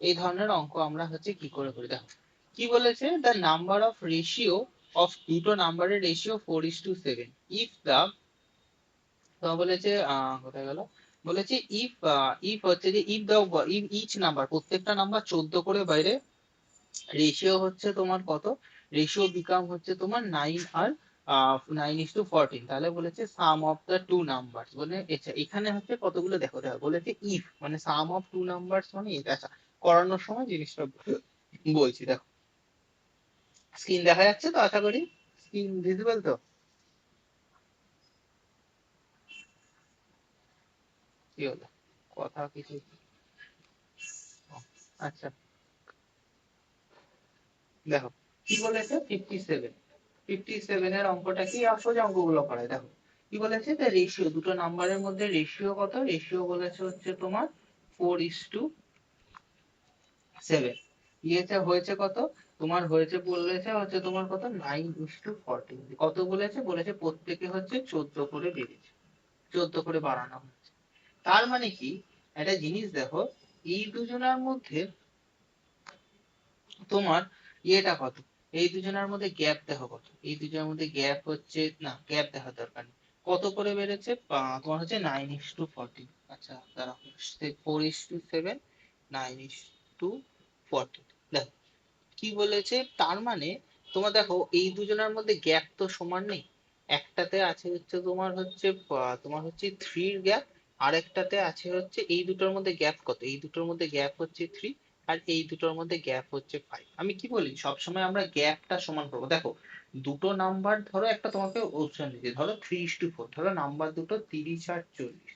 এই ধরনের অঙ্ক আমরা হচ্ছে কি করে করি দেখো। কি বলেছে, the number of ratio of দুটো নাম্বারের রেশিও 4:7 ইফ দা, তো বলেছে কোথায় গেল, বলেছে ইফ ইফ হচ্ছে যে if the if each number, প্রত্যেকটা নাম্বার 14 করে বাইরে, রেশিও হচ্ছে তোমার কত, রেশিও বিকাম হচ্ছে তোমার 9 আর 9:14, তাহলে বলেছে সাম অফ দ্য টু নাম্বার বলে। আচ্ছা এখানে হচ্ছে কতগুলো দেখো দেখো বলেছে ইফ মানে সাম অফ টু নাম্বার মানে এটা। আচ্ছা করানোর সময় জিনিসটা বলছি দেখো। স্ক্রিন দেখা যাচ্ছে তো, আশা করি স্ক্রিন ভিজিবল তো। কি হলো, কথা কিছু, আচ্ছা দেখো কি বলেছে 57, 57 এর অঙ্কটা কি, আসলে অঙ্কগুলো করে দেখো। কি বলেছে, রেশিও দুটো নাম্বারের মধ্যে রেশিও কত, রেশিও বলেছে হচ্ছে তোমার 4:7, ইয়েতে হয়েছে কত, তোমার হয়েছে বলেছে হচ্ছে তোমার কত 9:14, কত বলেছে, বলেছে প্রত্যেকে হচ্ছে 14 করে বেড়েছে, 14 করে বাড়ানো হচ্ছে। তার মানে কি, একটা জিনিস দেখো, এই দুজনের মধ্যে তোমার ইয়েটা কত, এই দুজনের মধ্যে গ্যাপ দেখো কত, এই দুজনের মধ্যে গ্যাপ হচ্ছে না, গ্যাপ দেখার দরকার নেই, কত করে বেড়েছে, তোমার হচ্ছে 9:14। আচ্ছা দাঁড়াও, 4:7, 9:14, দেখো কি বলেছে, তার মানে তোমার দেখো এই দুজনের মধ্যে গ্যাপ তো সমান নেই, একটাতে আছে হচ্ছে তোমার হচ্ছে 3 গ্যাপ, আর একটাতে আছে হচ্ছে, এই দুটোর মধ্যে গ্যাপ কত, এই দুটোর মধ্যে গ্যাপ হচ্ছে 3, আর এই দুটোর মধ্যে গ্যাপ হচ্ছে 5। আমি কি বলি, সবসময় আমরা গ্যাপটা সমান করবো দেখো। দুটো নাম্বার ধরো, একটা তোমাকে অপশন দিচ্ছে, ধরো 3:4, ধরো নাম্বার দুটো 30 আর 40,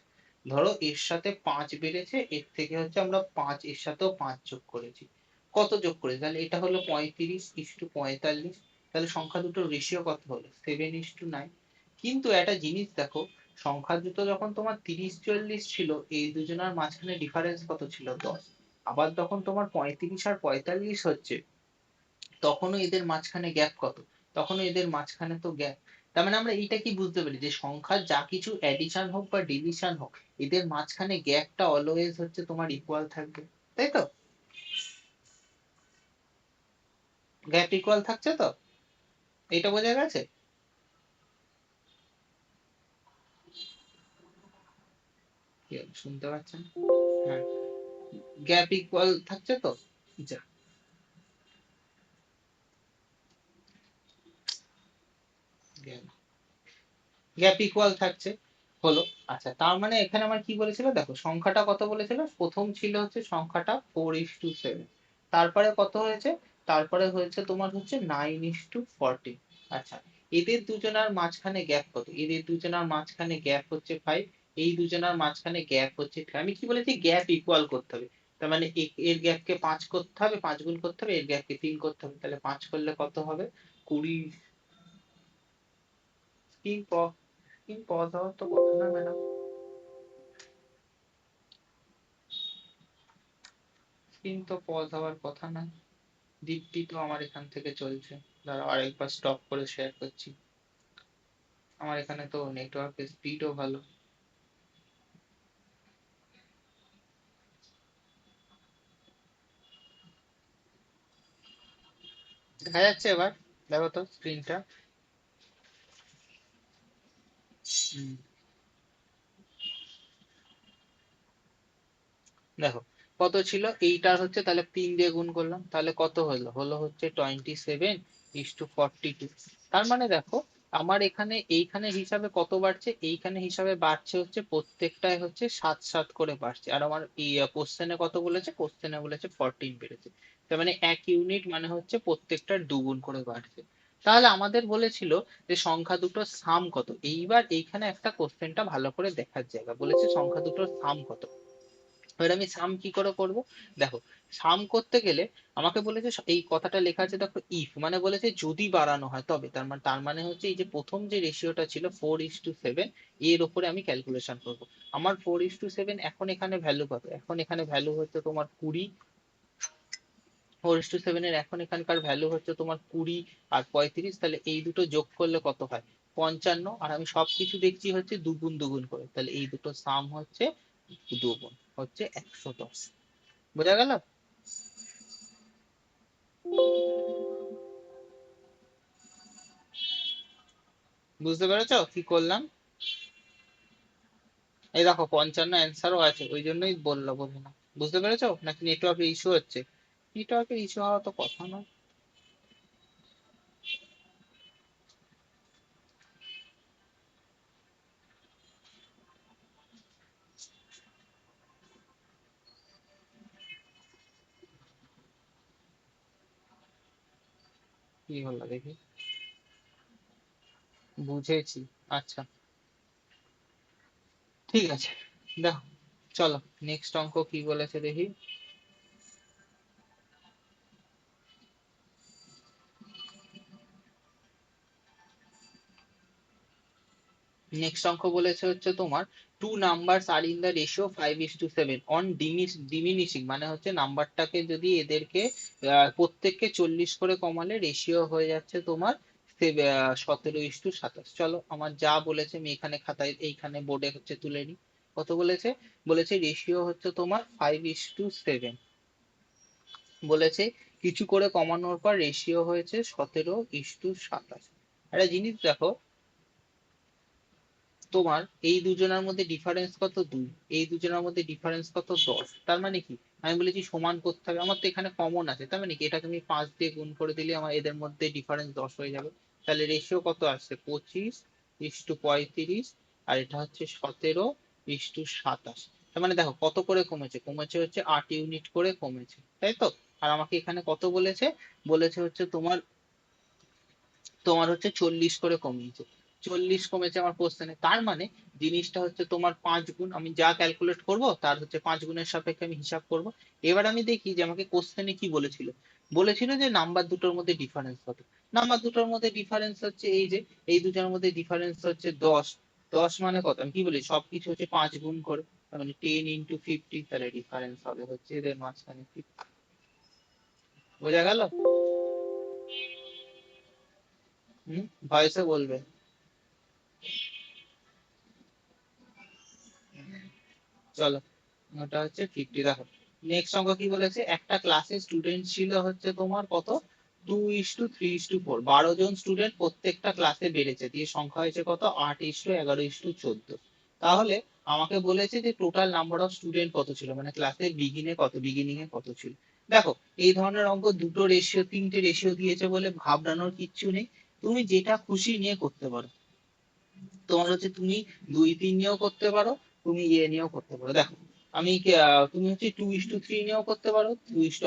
ধরো এর সাথে 5 বেড়েছে, এর থেকে হচ্ছে আমরা 5 এর সাথেও 5 যোগ করেছি, কত যোগ করে, তাহলে এটা হলো 35:45, তাহলে সংখ্যা দুটোর রেশিও কত হলো 7:9। কিন্তু একটা জিনিস দেখো, সংখ্যা দুটো যখন তোমার 30-40 ছিল, এই দুজনের মাঝখানে ডিফারেন্স কত ছিল 10, আবার যখন তোমার 35 আর 45 হচ্ছে, তখনও এদের মাঝখানে গ্যাপ কত, তখনও এদের মাঝখানে তো গ্যাপ। তার মানে আমরা এইটা কি বুঝতে পারি, যে সংখ্যার যা কিছু অ্যাডিশন হোক বা ডিভিশন হোক, এদের মাঝখানে গ্যাপটা অলওয়েজ হচ্ছে তোমার ইকুয়াল থাকবে, তাই তো, গ্যাপ ইকুয়াল থাকছে তো, এটা বোঝা গেছে। কি হলো, শুনতে পাচ্ছেন? হ্যাঁ, গ্যাপ ইকুয়াল থাকছে তো, যা গ্যাপ ইকুয়াল থাকছে, হলো। আচ্ছা তার মানে এখানে আমার কি বলেছিল দেখো, সংখ্যাটা কত বলেছিল, প্রথম ছিল হচ্ছে সংখ্যাটা 4:7, তারপরে কত হয়েছে, তারপরে হয়েছে তোমার হচ্ছে 9:14। আচ্ছা এদের দুজনের মাঝখানে গ্যাপ কত, এদের দুজনের মাঝখানে গ্যাপ হচ্ছে 5, এই দুজনের মাঝখানে গ্যাপ হচ্ছে 3। আমি কি বলেছি, গ্যাপ ইকুয়াল করতে হবে, তার মানে এর গ্যাপকে 5 করতে হবে, 5 গুণ করতে হবে, এর গ্যাপকে 3 করতে হবে, তাহলে 5 করলে কত হবে, 20। তিন প তিন পদ হওয়ার তো কথা না ম্যাডাম, কিন্তু পজ হওয়ার কথা না। দীপ্তি তো আমার এখান থেকে চলছে, দাঁড়াও আরেকবার স্টপ করে শেয়ার করছি, আমার এখানে তো নেটওয়ার্কের স্পিডও ভালো। দেখা যাচ্ছে এবার, দেখো তো স্ক্রিনটা। দেখো কত ছিল, এইটার হচ্ছে তাহলে 3 দিয়ে গুণ করলাম, তাহলে কত হলো, হলো হচ্ছে 27:42। তার মানে দেখো, আমার এখানে এইখানে হিসাবে কত বাড়ছে, এইখানে হিসাবে বাড়ছে হচ্ছে প্রত্যেকটায় হচ্ছে 7-7 করে বাড়ছে, আর আমার এই কোশ্চেনে কত বলেছে, কোশ্চেনে বলেছে 14 বেড়েছে, তার মানে 1 ইউনিট মানে হচ্ছে প্রত্যেকটার দুগুণ করে বাড়ছে। তাহলে আমাদের বলেছিল যে সংখ্যা দুটোর সাম কত, এইবার এইখানে একটা কোশ্চেনটা ভালো করে দেখার জায়গা, বলেছে সংখ্যা দুটোর সাম কত। এবার আমি সাম কি করে করব, দেখো সাম করতে গেলে আমাকে বলেছে এই কথাটা লেখা আছে দেখো, ইফ মানে বলেছে যদি বাড়ানো হয় তবে, তার মানে হচ্ছে এই যে প্রথম যে রেশিওটা ছিল 4:7, এর উপরে আমি ক্যালকুলেশন করব। আমার 4:7 এখন এখানে ভ্যালু কত, এখন এখানে ভ্যালু হচ্ছে তোমার 20, 4:7 এর এখন এখানকার ভ্যালু হচ্ছে তোমার 20 আর 35, তাহলে এই দুটো যোগ করলে কত হয় 55, আর আমি সবকিছু দেখছি হচ্ছে দুগুণ দুগুণ করে, তাহলে এই দুটো সাম হচ্ছে দুগুণ হচ্ছে 110। বোঝা গেল? বুঝতে পেরেছো কি করলাম? এই দেখো 55 অ্যান্সারও আছে, ওই জন্যই বলবো না। বুঝতে পেরেছো নাকি নেটওয়ার্কের ইস্যু হচ্ছে? নেটওয়ার্কের ইস্যু হওয়া তো কথা নয়। কি হলো দেখি। বুঝেছি। আচ্ছা, ঠিক আছে, দেখো, চলো নেক্সট অঙ্ক কি বলেছে দেখি। নেক্সট অঙ্ক বলেছে হচ্ছে তোমার, two numbers are in the ratio 5:7 on diminishing, মানে হচ্ছে নাম্বারটাকে যদি এদেরকে প্রত্যেককে 40 করে কমালে রেশিও হয়ে যাচ্ছে তোমার 17:27। চলো আমার যা বলেছে আমি এখানে খাতায় এইখানে বোর্ডে হচ্ছে তুলে নিই। কত বলেছে? বলেছে রেশিও হচ্ছে তোমার 5:7। বলেছে কিছু করে কমানোর পর রেশিও হয়েছে 17:27। একটা জিনিস দেখো, তোমার এই দুজনের মধ্যে ডিফারেন্স কত? 2। এই দুজনের মধ্যে ডিফারেন্স কত? 10। তার মানে কি, আমি বলেছি সমান করতে হবে, আমার তো এখানে কমন আছে, তার মানে কি এটাকে আমি 5 দিয়ে গুণ করে দিলে আমার এদের মধ্যে ডিফারেন্স 10 হয়ে যাবে। তাহলে রেশিও কত আসছে? 25:35। আর এটা হচ্ছে 17:27। তার মানে দেখো কত করে কমেছে, কমেছে হচ্ছে 8 ইউনিট করে কমেছে, তাই তো? আর আমাকে এখানে কত বলেছে? বলেছে হচ্ছে তোমার, তোমার হচ্ছে 40 করে কমিয়েছে। 40 কমেছে আমার কোশ্চেনে, তার মানে জিনিসটা হচ্ছে তোমার 5 গুণ। আমি যা ক্যালকুলেট করব তার হচ্ছে 5 গুণের সাপেক্ষে আমি হিসাব করব। এবার আমি দেখি যে আমাকে কোশ্চেনে কি বলেছিল। বলেছিল যে নাম্বার দুটোর মধ্যে ডিফারেন্স কত। নাম্বার দুটোর মধ্যে ডিফারেন্স হচ্ছে এই যে, এই দুটোর মধ্যে ডিফারেন্স হচ্ছে 10। 10 মানে কত, আমি কি বলি সবকিছু হচ্ছে 5 গুণ করে, তার মানে 10 × 50, তাহলে ডিফারেন্স হবে হচ্ছে এদের মাঝখানে 50। বোঝা গেল? হম, ভয়েসে বলবে। চলো, ওটা হচ্ছে 50। দেখো নেক্সট অঙ্ক কি বলেছে, একটা ক্লাসে স্টুডেন্ট ছিল হচ্ছে তোমার কত? 2:3:4। 12 জন স্টুডেন্ট প্রত্যেকটা ক্লাসে বেড়েছে, দিয়ে সংখ্যা হয়েছে কত? 8:11:14। তাহলে আমাকে বলেছে যে টোটাল নাম্বার অফ স্টুডেন্ট কত ছিল, মানে ক্লাসের বিগিনিং এ কত ছিল। দেখো এই ধরনের অঙ্ক দুটো রেশিও তিনটে রেশিও দিয়েছে বলে ঘাবড়ানোর কিচ্ছু নেই। তুমি যেটা খুশি নিয়ে করতে পারো। তোমার হচ্ছে তুমি 2:3 নিয়েও করতে পারো, তুমি নিয়েও করতে পারো। দেখো আমি তুমি হচ্ছে 2:3 নিয়েও করতে পারো।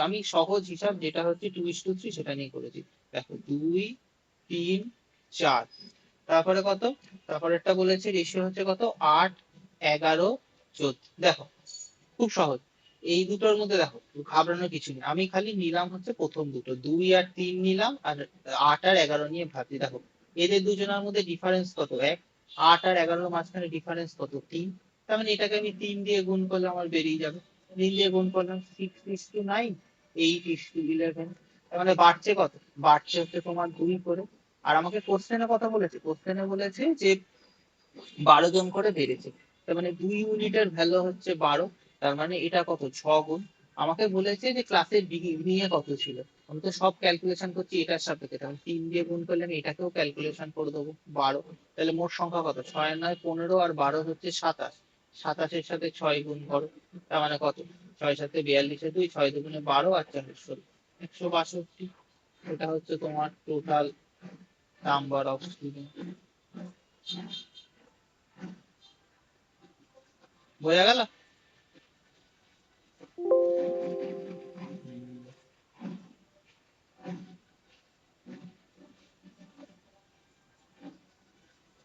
আমি সহজ হিসাব যেটা হচ্ছে 2:3 সেটা নিয়ে করেছি। দেখো 2, 3, 4, তারপরে কত? তারপরেরটা বলেছে রেশিও হচ্ছে কত? 8, 11, 14। দেখো খুব সহজ। এই দুটোর মধ্যে দেখো ঘাবড়ানোর কিছু নেই, আমি খালি নিলাম হচ্ছে প্রথম দুটো 2 আর 3 নিলাম, আর 8 আর 11 নিয়ে ভাবছি। দেখো এদের দুজনের মধ্যে ডিফারেন্স কত? 1। 8 আর 11-এর মাঝখানে ডিফারেন্স কত? 3। তার মানে এটাকে আমি 3 দিয়ে গুণ করলে আমার বেরিয়ে যাবে। 3 দিয়ে গুণ করলাম 6:9, 8:11। তার মানে বাড়ছে কত? বাড়ছে হচ্ছে তোমার 2 করে। আর আমাকে কোশ্চেনে কথা বলেছে, কোশ্চেনে বলেছে যে 12 জন করে বেড়েছে, তার মানে 2 ইউনিটের ভ্যালু হচ্ছে 12। তার মানে এটা কত? 6 গুণ। আমাকে বলেছে যে ক্লাসের বিগিনিং কত ছিল। আমি তো সব ক্যালকুলেশন করছি এটার সাপেক্ষে, তাহলে 3 দিয়ে গুণ করলে আমি এটাকেও ক্যালকুলেশন করে দেবো 12। তাহলে মোট সংখ্যা কত? 6 আর 9 15, আর 12 হচ্ছে 27। 27-এর সাথে 6 গুণ করো, তার মানে কত? 6 7 42, 6 2 12, আর 4 16, 162। এটা হচ্ছে তোমার টোটাল নাম্বার অফ স্টুডেন্ট। বোঝা গেল?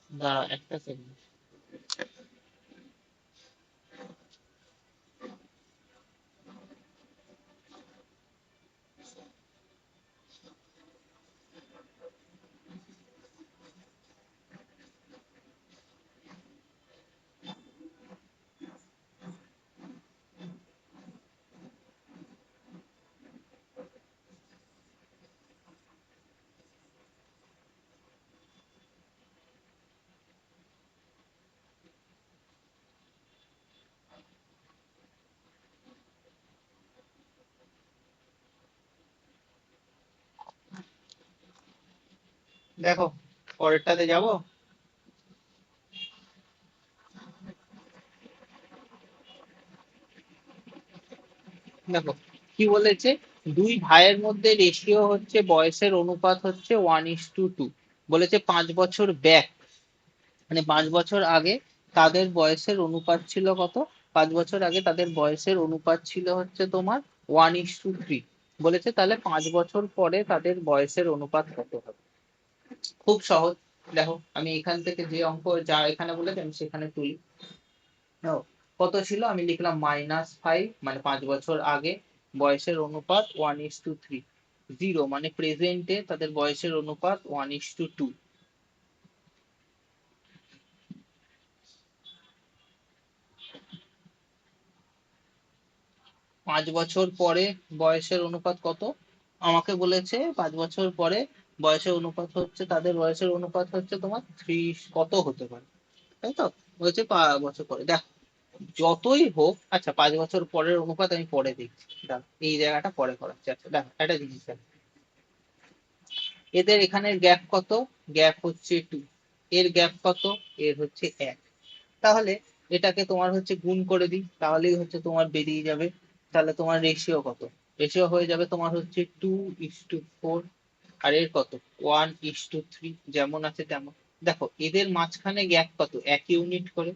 দাঁড়া একটা সেকেন্ড। দেখো পরেরটাতে যাব। দেখো কি বলেছে, দুই ভাইয়ের মধ্যে রেশিও হচ্ছে বয়সের অনুপাত হচ্ছে 1:2। বলেছে 5 বছর ব্যাক, মানে 5 বছর আগে তাদের বয়সের অনুপাত ছিল কত? 5 বছর আগে তাদের বয়সের অনুপাত ছিল হচ্ছে তোমার 1:3। বলেছে তাহলে 5 বছর পরে তাদের বয়সের অনুপাত কত হবে? খুব সহজ। দেখো আমি এখান থেকে যে অঙ্ক যা এখানে বলেছে আমি সেখানে তুলি। দেখো, কত ছিল, আমি লিখলাম -5, মানে 5 বছর আগে বয়সের অনুপাত 1:3। 0 মানে প্রেজেন্টে তাদের বয়সের অনুপাত 1:2। 5 বছর পরে বয়সের অনুপাত কত? আমাকে বলেছে 5 বছর পরে বয়সের অনুপাত হচ্ছে, তাদের বয়সের অনুপাত হচ্ছে তোমার 3 কত হতে পারে, তাই তো? বলছে 5 বছর পরে। দেখ যতই হোক, আচ্ছা 5 বছর পরের অনুপাত আমি পরে দেখছি, দেখ এই জায়গাটা পরে করাচ্ছি। আচ্ছা দেখ একটা জিনিস দেখ, এদের এখানের গ্যাপ কত? গ্যাপ হচ্ছে 2। এর গ্যাপ কত? এর হচ্ছে 1। তাহলে এটাকে তোমার হচ্ছে গুণ করে দিই, তাহলেই হচ্ছে তোমার বেরিয়ে যাবে। তাহলে তোমার রেশিও কত? রেশিও হয়ে যাবে তোমার হচ্ছে 2:4। আর এর কত? 1:3, যেমন আছে তেমন। দেখো এদের মাঝখানে গ্যাপ কত? 1 ইউনিট করে।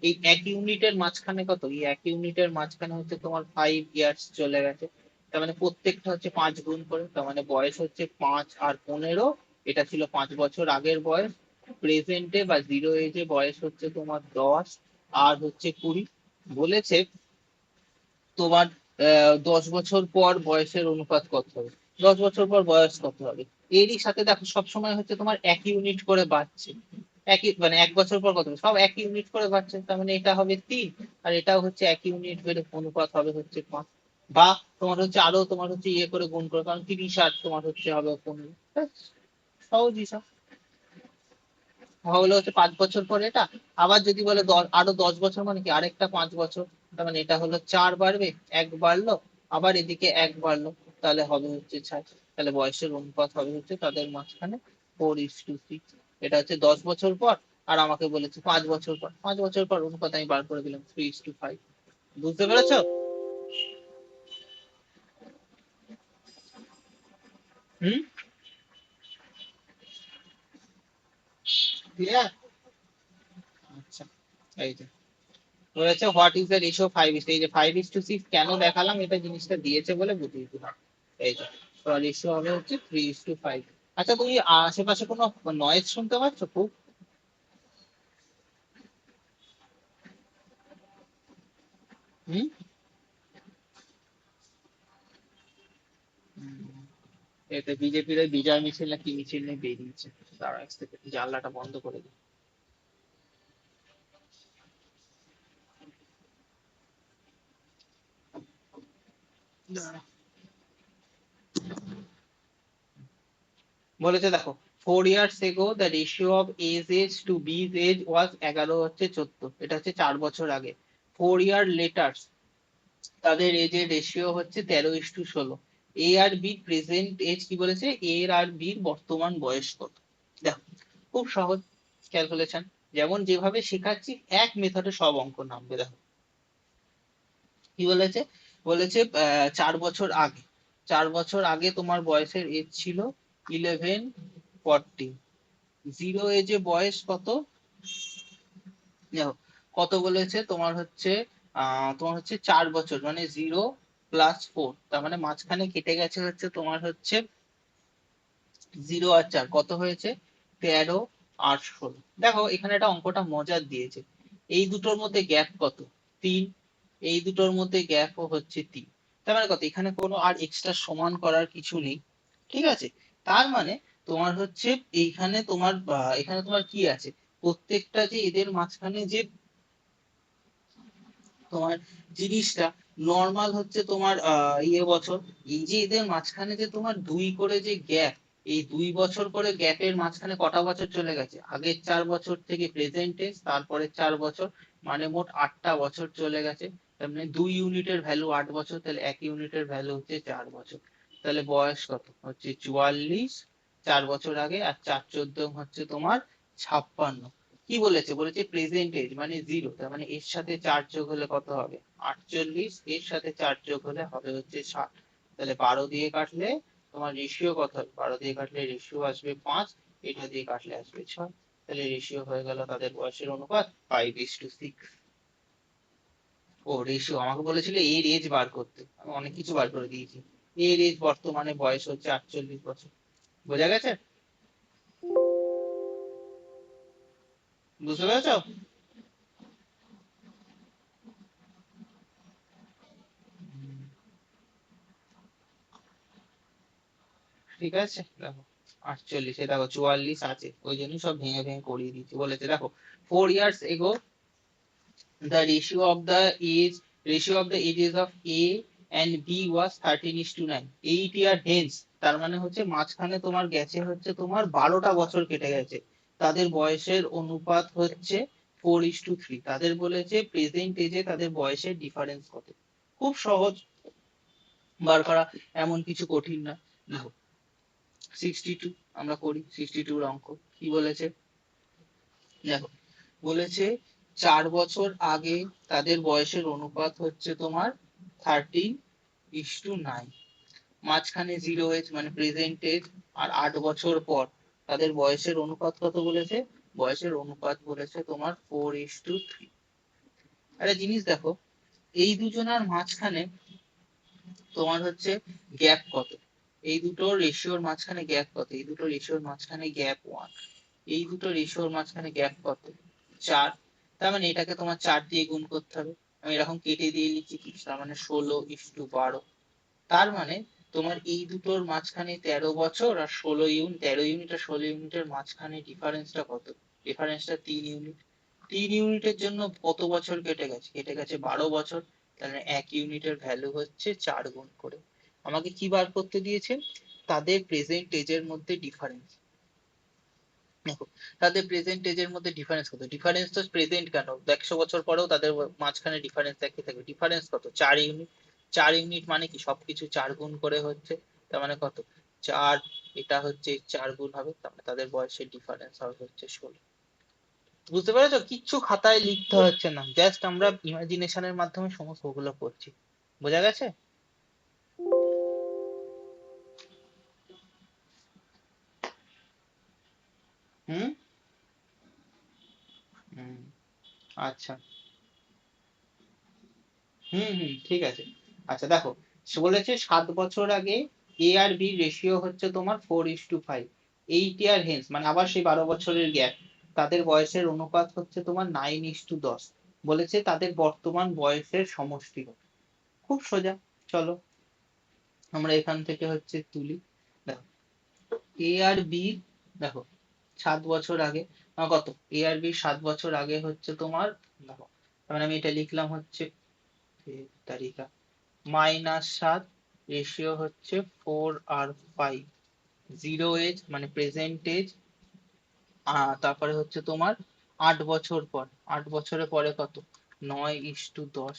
এই 1 ইউনিটের মাঝখানে কত? এই 1 ইউনিটের মাঝখানে হচ্ছে তোমার 5 ইয়ার্স চলে গেছে। তার মানে প্রত্যেকটা হচ্ছে 5 গুণ করে, তার মানে বয়স হচ্ছে 5 আর 15। এটা ছিল 5 বছর আগের বয়স। প্রেজেন্টে বা জিরো এজে বয়স হচ্ছে তোমার 10 আর হচ্ছে 20। বলেছে তোমার 10 বছর পর বয়সের অনুপাত কত হবে? 10 বছর পর বয়স কত হবে? এরই সাথে দেখো সবসময় হচ্ছে তোমার 1 ইউনিট করে বাড়ছে। একই মানে 1 বছর পর কত হবে? সব 1 ইউনিট করে বাড়ছে, তার মানে এটা হবে 3। আর এটাও হচ্ছে 1 ইউনিট বেড়ে অনুপাত হবে হচ্ছে 5। বা তোমার হচ্ছে আরো তোমার হচ্ছে ইয়ে করে গুণ করে, কারণ 30 আর তোমার হচ্ছে হবে 15। ব্যাস, সহজ হিসাব। হলো হচ্ছে 5 বছর পরে এটা। আবার যদি বলে আরো 10 বছর, মানে কি আরেকটা 5 বছর। তার মানে এটা হলো 4 বাড়বে, 1 বাড়লো, আবার এদিকে 1 বাড়লো, তাহলে হবে হচ্ছে 6। তাহলে বয়সের অনুপাত হবে হচ্ছে তাদের মাঝখানে 4:6। এটা হচ্ছে 10 বছর পর। আর আমাকে বলেছে 5 বছর পর, 5 বছর পর অনুপাত আমি বার করে দিলাম 3:5। বুঝতে পেরেছো? হুম। ক্লিয়ার? আচ্ছা, এই যে বলেছে হোয়াট ইজ দ্য রেশিও 5:6। এই যে 5:6 কেন দেখালাম, এটা জিনিসটা দিয়েছে বলে বুঝিয়ে দিলাম। এই যে রেশিও হবে হচ্ছে 3:5। আচ্ছা তুমি আশেপাশে কোনো নয়েজ শুনতে পাচ্ছ খুব? হুম। এতে বিজেপির ওই বিজয় মিছিল না কি মিছিল নিয়ে বেরিয়েছে। দাঁড়া এক second, জানলাটা বন্ধ করে দিই। দাঁড়া। বলেছে দেখো, 4 years ago the ratio of age age to B's age was 11:14। এটা হচ্ছে 4 বছর আগে। 4 ইয়ার লেটার তাদের এজের রেশিও হচ্ছে 13:16। এ আর বি প্রেজেন্ট এজ কি বলেছে, এ আর বির বর্তমান বয়স কত? দেখো খুব সহজ ক্যালকুলেশন, যেমন যেভাবে শেখাচ্ছি এক মেথডে সব অঙ্ক নামবে। দেখো কি বলেছে, বলেছে 4 বছর আগে, 4 বছর আগে তোমার বয়সের এজ ছিল 11:40। জিরো এজে বয়স কত? দেখো কত বলেছে তোমার হচ্ছে, তোমার হচ্ছে 4 বছর, মানে 0+4, তার মানে মাঝখানে কেটে গেছে হচ্ছে তোমার হচ্ছে 0 আর 4, কত হয়েছে? 13 আর 16। দেখো এখানে একটা অঙ্কটা মজার দিয়েছে। এই দুটোর মধ্যে গ্যাপ কত? 3। এই দুটোর মধ্যে গ্যাপও হচ্ছে 3। তার মানে কত, এখানে কোনো আর এক্সট্রা সমান করার কিছু নেই। ঠিক আছে? তার মানে তোমার হচ্ছে এইখানে তোমার এখানে তোমার কি আছে, প্রত্যেকটা যে এদের মাঝখানে যে তোমার জিনিসটা নর্মাল হচ্ছে তোমার বছর। এই যে এদের মাঝখানে যে তোমার 2 করে যে গ্যাপ, এই 2 বছর করে গ্যাপের মাঝখানে কটা বছর চলে গেছে? আগের 4 বছর থেকে প্রেজেন্টে, তারপরে 4 বছর, মানে মোট 8টা বছর চলে গেছে। তার মানে 2 ইউনিটের ভ্যালু 8 বছর, তাহলে 1 ইউনিটের ভ্যালু হচ্ছে 4 বছর। তাহলে বয়স কত হচ্ছে? 44 4 বছর আগে, আর 4×14 হচ্ছে তোমার 56। কি বলেছে? বলেছে প্রেজেন্ট এজ মানে 0, তার মানে এর সাথে 4 যোগ হলে কত হবে? 48, এর সাথে 4 যোগ হলে হবে হচ্ছে 60। তাহলে 12 দিয়ে কাটলে তোমার রেশিও কত হবে? 12 দিয়ে কাটলে রেশিও আসবে 5, এটা দিয়ে কাটলে আসবে 6। তাহলে রেশিও হয়ে গেল তাদের বয়সের অনুপাত 5:6। ও রেশিও আমাকে বলেছিল এর এজ বার করতে, আমি অনেক কিছু বার করে দিয়েছি। এর এজ বর্তমানে বয়স হচ্ছে 48 বছর। বোঝা গেছে? বুঝতে পেরেছ? ঠিক আছে, দেখো 48, দেখো 44 আছে, ওই জন্য সব ভেঙে ভেঙে করিয়ে দিচ্ছি। বলেছে দেখো 4 years ago the ratio of the ages of A and B was 13:9, 8 year hence, তার মানে হচ্ছে মাঝখানে তোমার গেছে হচ্ছে তোমার 12টা বছর কেটে গেছে, তাদের বয়সের অনুপাত হচ্ছে 4:3। তাদের বলেছে প্রেজেন্ট এজে তাদের বয়সের ডিফারেন্স কত। খুব সহজ বার করা, এমন কিছু কঠিন না। দেখো 62, আমরা করি 62 অঙ্ক। কি বলেছে? দেখো বলেছে 4 বছর আগে তাদের বয়সের অনুপাত হচ্ছে তোমার 13:9, মাঝখানে 0 এজ মানে প্রেজেন্ট এজ, আর 8 বছর পর তাদের বয়সের অনুপাত কত বলেছে? বয়সের অনুপাত বলেছে তোমার 4:3। একটা জিনিস দেখো, এই দুজনার মাঝখানে তোমার হচ্ছে গ্যাপ কত? এই দুটো রেশিওর মাঝখানে গ্যাপ কত? এই দুটো রেশিওর মাঝখানে গ্যাপ 1। এই দুটো রেশিওর মাঝখানে গ্যাপ কত? 4। তার মানে এটাকে তোমার 4 দিয়ে গুণ করতে হবে। আমি এরকম কেটে দিয়ে লিখছি কি, তার মানে 16:12। তার মানে তোমার এই দুটোর মাঝখানে 13 বছর, আর 16 ইউনিট, 13 ইউনিট আর 16 ইউনিটের মাঝখানে ডিফারেন্সটা কত? ডিফারেন্সটা 3 ইউনিট। 3 ইউনিটের জন্য কত বছর কেটে গেছে? কেটে গেছে 12 বছর। তাহলে 1 ইউনিটের ভ্যালু হচ্ছে 4 গুণ করে। আমাকে কি বার করতে দিয়েছে? তাদের প্রেজেন্ট এজের মধ্যে ডিফারেন্স। দেখো তাদের প্রেজেন্ট এজের মধ্যে ডিফারেন্স কত? ডিফারেন্স তো প্রেজেন্ট কেন, 100 বছর পরেও তাদের মাঝখানে ডিফারেন্স একই থাকবে। ডিফারেন্স কত? 4 ইউনিট। 4 ইউনিট মানে কি, সবকিছু 4 গুণ করে হচ্ছে, তার মানে কত? 4, এটা হচ্ছে 4 গুণ হবে, তার মানে তাদের বয়সের ডিফারেন্স হবে হচ্ছে 16। বুঝতে পেরেছো? কিচ্ছু খাতায় লিখতে হচ্ছে না, জাস্ট আমরা ইমাজিনেশনের মাধ্যমে সমস্ত ওগুলো করছি। বোঝা গেছে? হুম হুম আচ্ছা। হুম, ঠিক আছে। আচ্ছা দেখো, সে বলেছে 7 বছর আগে এ আর বি রেশিও হচ্ছে তোমার 4:5, 8 ইয়ার হেন্স মানে আবার সেই 12 বছরের গ্যাপ, তাদের বয়সের অনুপাত হচ্ছে তোমার 9:10। বলেছে তাদের বর্তমান বয়সের সমষ্টি কত। খুব সোজা, চলো আমরা এখান থেকে হচ্ছে তুলি। দেখো এ আর বি, দেখো 7 বছর আগে কত? এ আর বি 7 বছর আগে হচ্ছে তোমার, দেখো তার মানে আমি এটা লিখলাম হচ্ছে তারিখা -7, রেশিও হচ্ছে 4 আর 5, 0 এজ মানে প্রেজেন্ট এজ, তারপরে হচ্ছে তোমার 8 বছর পর, 8 বছরের পরে কত? 9:10।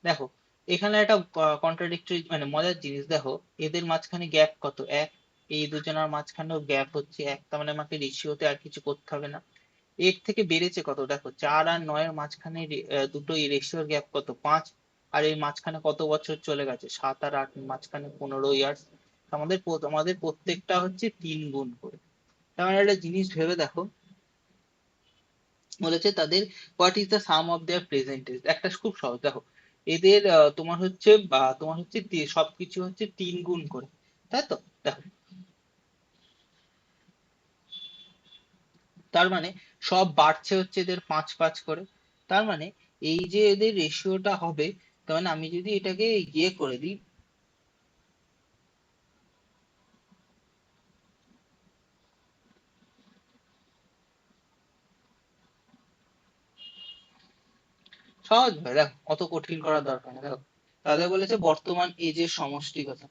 দেখো এখানে একটা কন্ট্রাডিক্টরি মানে মজার জিনিস, দেখো এদের মাঝখানে গ্যাপ কত? 1। এই দুজনের মাঝখানেও গ্যাপ হচ্ছে 1, তার মানে আমাকে রেশিওতে আর কিছু করতে হবে না। এর থেকে বেড়েছে কত? দেখো 4 আর 9-এর মাঝখানে দুটো রেশিওর গ্যাপ কত? 5। আর এই মাঝখানে কত বছর চলে গেছে? 7 আর 8, মাঝখানে 15 ইয়ার্স। আমাদের প্রত্যেকটা হচ্ছে 3 গুণ করে। তার মানে একটা জিনিস ভেবে দেখো, বলেছে তাদের what is the sum of their present age. একটা খুব সহজ, দেখো এদের তোমার হচ্ছে সবকিছু হচ্ছে 3 গুণ করে, তাই তো? দেখো তার মানে সব বাড়ছে হচ্ছে এদের 5 5 করে। তার মানে এই যে এদের রেশিওটা হবে, তার মানে আমি যদি এটাকে ইয়ে করে দিই, সহজ ভাবে দেখো, অত কঠিন করার দরকার নেই। দেখো তাদের বলেছে বর্তমান এজের সমষ্টি কত।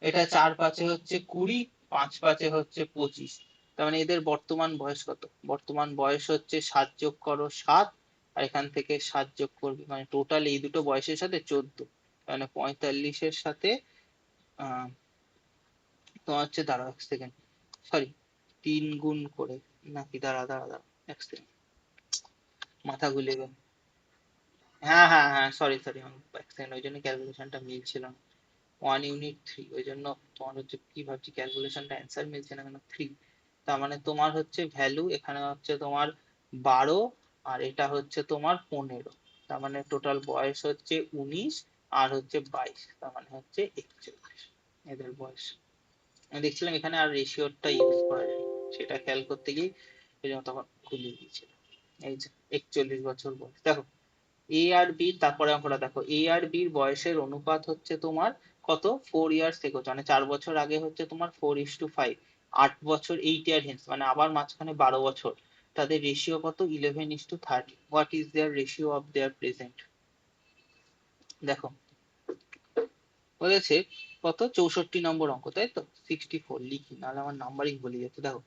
এটা 4 5-এ হচ্ছে 20, 5 5-এ হচ্ছে 25। তার মানে এদের বর্তমান বয়স কত? বর্তমান বয়স হচ্ছে 7 যোগ করো 7, আর এখান থেকে 7 যোগ করবে, মানে টোটাল এই দুটো বয়সের সাথে 14, মানে 45-এর সাথে তোমার হচ্ছে, দাঁড়াও 1 সেকেন্ড, সরি 3 গুণ করে, নাকি দাঁড়া দাঁড়া দাঁড়া এক second, মাথা গুলিয়ে গেল। হ্যাঁ হ্যাঁ হ্যাঁ, সরি সরি, এক সেকেন্ড, ওই জন্য ক্যালকুলেশনটা মিলছিল না। 1 ইউনিট 3, ওই জন্য তোমার হচ্ছে কি ভাবছি ক্যালকুলেশনটা অ্যান্সার মিলছে না কেন, 3। তার মানে তোমার হচ্ছে ভ্যালু এখানে হচ্ছে তোমার 12, আর এটা হচ্ছে তোমার 15। তার মানে টোটাল বয়স হচ্ছে 19 আর হচ্ছে 22, তার মানে হচ্ছে 41 এদের বয়স। আমি দেখছিলাম এখানে আর রেশিওটা ইউজ করা যায়, সেটা খেয়াল করতে গিয়ে ওই জন্য তখন খুলে দিয়েছিল। এই যে 41 বছর বয়স, দেখো এ আর বি, তারপরে অঙ্কটা দেখো, এ আর বির বয়সের অনুপাত হচ্ছে তোমার কত, 4 ইয়ার্স এগোচ্ছে, মানে 4 বছর আগে হচ্ছে তোমার 4:5, 8 বছর 8 ইয়ার হেন্স, মানে আবার মাঝখানে 12 বছর, তাদের রেশিও কত, 11:30। What is their ratio of their present? দেখো বলেছে কত, 64 নম্বর অঙ্ক, তাই তো, 64 লিখি নাহলে আমার নাম্বারিং ভুলে যাচ্ছে। দেখো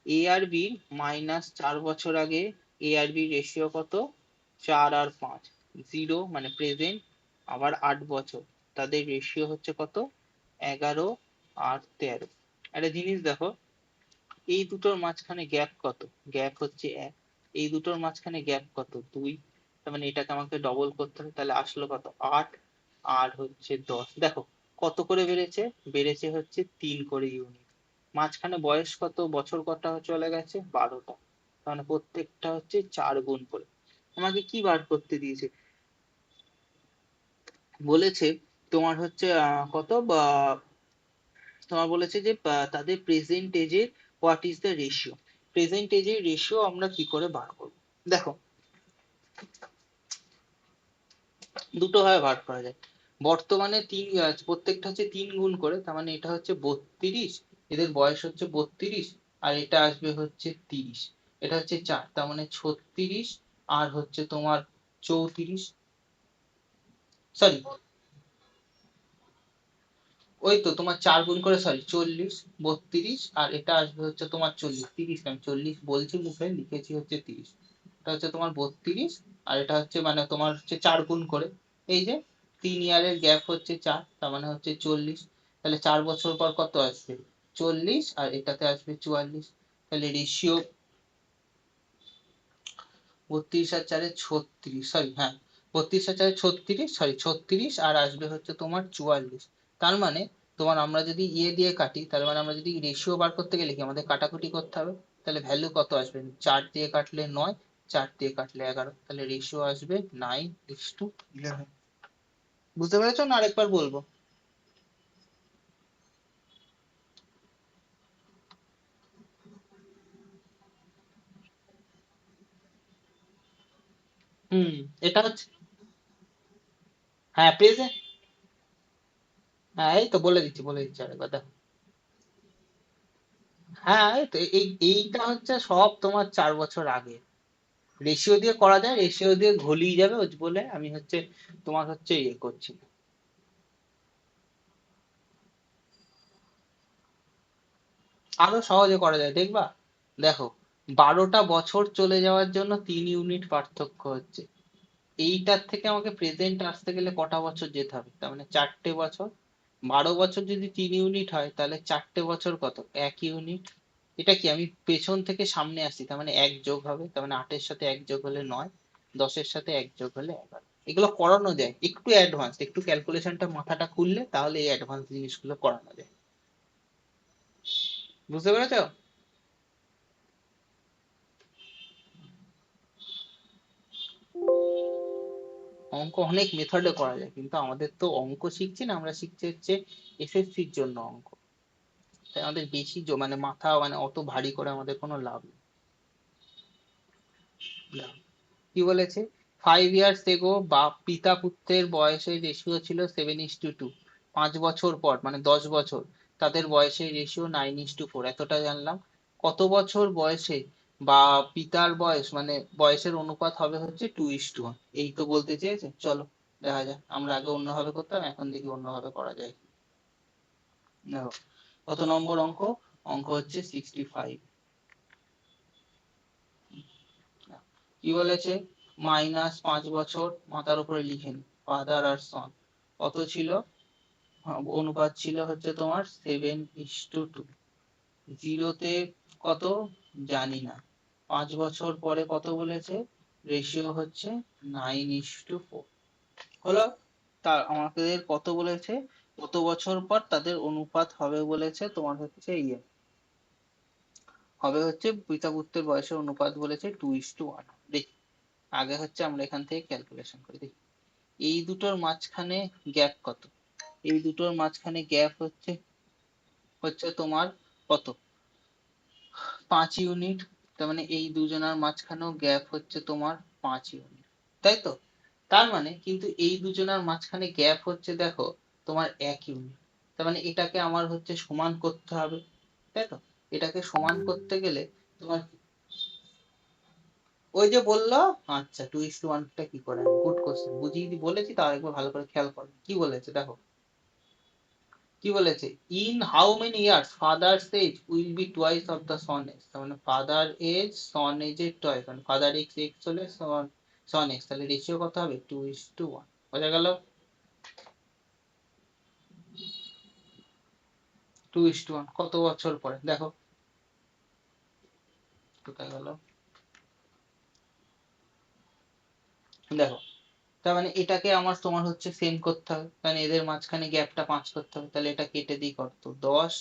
এ আর বি -4 বছর আগে এ আর বি রেশিও কত, 4 আর 5, 0 মানে প্রেজেন্ট, আবার 8 বছর, তাদের রেশিও হচ্ছে কত, 11 আর 13। একটা জিনিস দেখো, এই দুটোর মাঝখানে গ্যাপ কত, গ্যাপ হচ্ছে 1, এই দুটোর মাঝখানে গ্যাপ কত, 2, তার মানে এটাকে আমাকে ডবল করতে হবে, তাহলে আসলো কত, 8 আর হচ্ছে 10। দেখো কত করে বেড়েছে, বেড়েছে হচ্ছে 3 করে ইউনিট। মাঝখানে বয়স কত, বছর কটা চলে গেছে, 12টা, মানে প্রত্যেকটা হচ্ছে 4 গুণ করে। আমাকে কি বার করতে দিয়েছে, বলেছে তোমার হচ্ছে কত বা, তোমার বলেছে যে তাদের প্রেজেন্ট এজের what is the ratio. Present এজের রেশিও আমরা কি করে বার করব, দেখো দুটো ভাবে বার করা যায়। বর্তমানে প্রত্যেকটা হচ্ছে 3 গুণ করে, তার মানে এটা হচ্ছে 32, এদের বয়স হচ্ছে 32, আর এটা আসবে হচ্ছে 30, এটা হচ্ছে 4, তার মানে 36, আর হচ্ছে তোমার 34, সরি ওই তো তোমার 4 গুণ করে, সরি 40, 32, আর এটা আসবে হচ্ছে তোমার 40, 30 আমি 40 বলছি মুখে, লিখেছি হচ্ছে 30, এটা হচ্ছে তোমার 32, আর এটা হচ্ছে মানে তোমার হচ্ছে 4 গুণ করে, এই যে 3 ইয়ারের গ্যাপ হচ্ছে 4, তার মানে হচ্ছে 40, তাহলে 4 বছর পর কত আসবে, 40, আর এটাতে আসবে 44, তাহলে রেশিও 32 আর 4-এ 36, সরি হ্যাঁ 32 আর 4-এ 36, সরি 36, আর আসবে হচ্ছে তোমার 44। তার মানে তোমার আমরা যদি ইয়ে দিয়ে কাটি, তার মানে আমরা যদি রেশিও বার করতে গেলে কি আমাদের কাটাকুটি করতে হবে, তাহলে ভ্যালু কত আসবে, 4 দিয়ে কাটলে 9, 4 দিয়ে কাটলে 11, তাহলে রেশিও আসবে 9:11। বুঝতে পেরেছো না আরেকবার বলবো? হুম, এটা হচ্ছে, হ্যাঁ প্রেজেন্ট, হ্যাঁ এই তো বলে দিচ্ছি আরেকবার দেখো। হ্যাঁ এই তো এইটা হচ্ছে সব তোমার 4 বছর আগে, রেশিও দিয়ে করা যায়, রেশিও দিয়ে ঘলিয়ে যাবে ওই বলে আমি হচ্ছে তোমার হচ্ছে ইয়ে করছি না। আরো সহজে করা যায় দেখবা, দেখো 12টা বছর চলে যাওয়ার জন্য 3 ইউনিট পার্থক্য হচ্ছে, এইটার থেকে আমাকে প্রেজেন্ট আসতে গেলে কটা বছর যেতে হবে, তার মানে 4টে বছর, 12 বছর যদি 3 ইউনিট হয় তাহলে 4টে বছর কত, 1 ইউনিট। এটা কি আমি পেছন থেকে সামনে আসছি, তার মানে 1 যোগ হবে, তার মানে 8-এর সাথে 1 যোগ হলে 9, 10-এর সাথে 1 যোগ হলে 11। এগুলো করানো যায়, একটু অ্যাডভান্স, একটু ক্যালকুলেশনটা মাথাটা খুললে তাহলে এই অ্যাডভান্স জিনিসগুলো করানো যায়। বুঝতে পেরেছো? অঙ্ক অনেক মেথডে করা যায়, কিন্তু আমাদের তো অঙ্ক শিখছি না, আমরা শিখছি হচ্ছে এসএসসির জন্য অঙ্ক, তাই আমাদের বেশি মানে মাথা মানে অত ভারী করে আমাদের কোনো লাভ নেই। কি বলেছে, 5 ইয়ার্স এগো বা পিতা পুত্রের বয়সের রেশিও ছিল 7:2, 5 বছর পর মানে 10 বছর, তাদের বয়সের রেশিও 9:4, এতটা জানলাম। কত বছর বয়সে বা পিতার বয়স মানে বয়সের অনুপাত হবে হচ্ছে 2:1, এই তো বলতে চেয়েছে, চলো দেখা যাক, আমরা আগে অন্যভাবে করতাম, এখন দেখি অন্যভাবে করা যায়। দেখো কত নম্বর অঙ্ক, অঙ্ক হচ্ছে 65। কি বলেছে, -5 বছর, মাথার উপরে লিখে নি, ফাদার আর সন কত ছিল, অনুপাত ছিল হচ্ছে তোমার 7:2, 0-তে কত জানি না। 5 বছর পরে কত বলেছে? রেশিও হচ্ছে 9:4 হলো। তার আমাদের কত বলেছে? কত বছর পর তাদের অনুপাত হবে বলেছে তোমার হচ্ছে ইয়ে হবে হচ্ছে পিতা পুত্রের বয়সের অনুপাত বলেছে 2:1। দেখি আগে হচ্ছে আমরা এখান থেকে ক্যালকুলেশন করে দেখি এই দুটোর মাঝখানে গ্যাপ কত। এই দুটোর মাঝখানে গ্যাপ হচ্ছে হচ্ছে তোমার কত? 5 ইউনিট। তার মানে এই দুজনের মাঝখানেও গ্যাপ হচ্ছে তোমার 5 ইউনিট, তাই তো? তার মানে কিন্তু এই দুজনের মাঝখানে গ্যাপ হচ্ছে দেখো তোমার 1 ইউনিট। তার মানে এটাকে আমার হচ্ছে সমান করতে হবে, তাই তো? এটাকে সমান করতে গেলে তোমার ওই যে বললো, আচ্ছা 2:1 টা কি করে? গুড কোশ্চেন, বুঝিয়ে বলেছি, তাও একবার ভালো করে খেয়াল করো কি বলেছে দেখো। কি বলেছে? In how many years father's age will be twice of the son age. তার মানে ফাদার এজ সন এজের টুয়াইস, মানে ফাদার এক্স এক্স হলে সন সন এক্স, তাহলে রেশিও কত হবে? 2:1। বোঝা গেল? 2:1 কত বছর পরে দেখো। কোথায় গেল? দেখো, তার মানে এটাকে আমার তোমার হচ্ছে সেম করতে হবে, কারণ এদের মাঝখানে গ্যাপটা 5 করতে হবে, তাহলে এটা কেটে দিই কত? 10।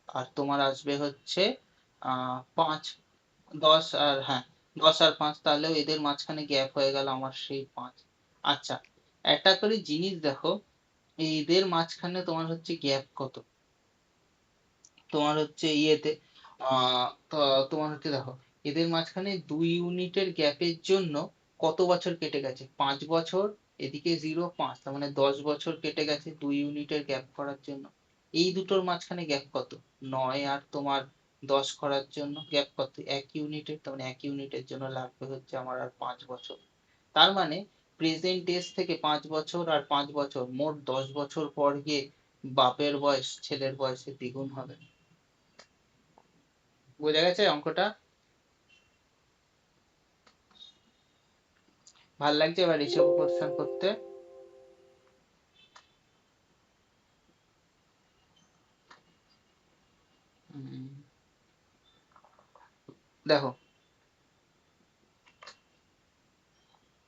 আর তোমার আসবে হচ্ছে 5। 10 আর হ্যাঁ, 10 আর 5, তাহলেও এদের মাঝখানে গ্যাপ হয়ে গেল আমার সেই 5। আচ্ছা, একটা করে জিনিস দেখো, এদের মাঝখানে তোমার হচ্ছে গ্যাপ কত? তোমার হচ্ছে ইয়েতে তো তোমার হচ্ছে দেখো এদের মাঝখানে 2 ইউনিটের গ্যাপের জন্য কত বছর কেটে গেছে? 5 বছর। এদিকে 0 5, তার মানে 10 বছর কেটে গেছে 2 ইউনিটের গ্যাপ করার জন্য। এই দুটোর মাঝখানে গ্যাপ কত? 9 আর তোমার 10 করার জন্য গ্যাপ কত? 1 ইউনিটের। তার মানে 1 ইউনিটের জন্য লাগবে হচ্ছে আমার আর 5 বছর। তার মানে প্রেজেন্ট এজ থেকে 5 বছর আর 5 বছর, মোট 10 বছর পর গিয়ে বাপের বয়স ছেলের বয়সে দ্বিগুণ হবে। বোঝা গেছে অঙ্কটা? ভাল লাগছে এবার এসব কোশ্চেন করতে? উম, দেখো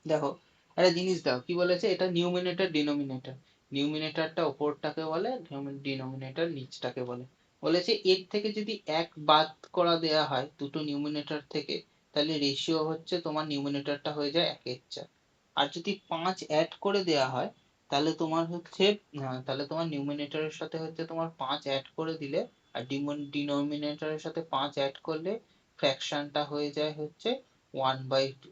দেখো একটা জিনিস দাও, কি বলেছে? এটা নিউমিনেটর ডিনোমিনেটর। নিউমিনেটরটা ওপরটাকে বলে, ডিনোমিনেটর নিচটাকে বলে। বলেছে এর থেকে যদি এক বাদ করা দেয়া হয় দুটো নিউমিনেটর থেকে, তাহলে রেশিও হচ্ছে তোমার নিউমিনেটরটা হয়ে যায় 1:4। আর যদি 5 অ্যাড করে দেয়া হয় তাহলে তোমার হচ্ছে তাহলে তোমার নিউমিনেটরের সাথে হচ্ছে তোমার 5 অ্যাড করে দিলে, আর ডিনোমিনেটরের সাথে 5 অ্যাড করলে ফ্র্যাকশনটা হয়ে যায় হচ্ছে 1/2।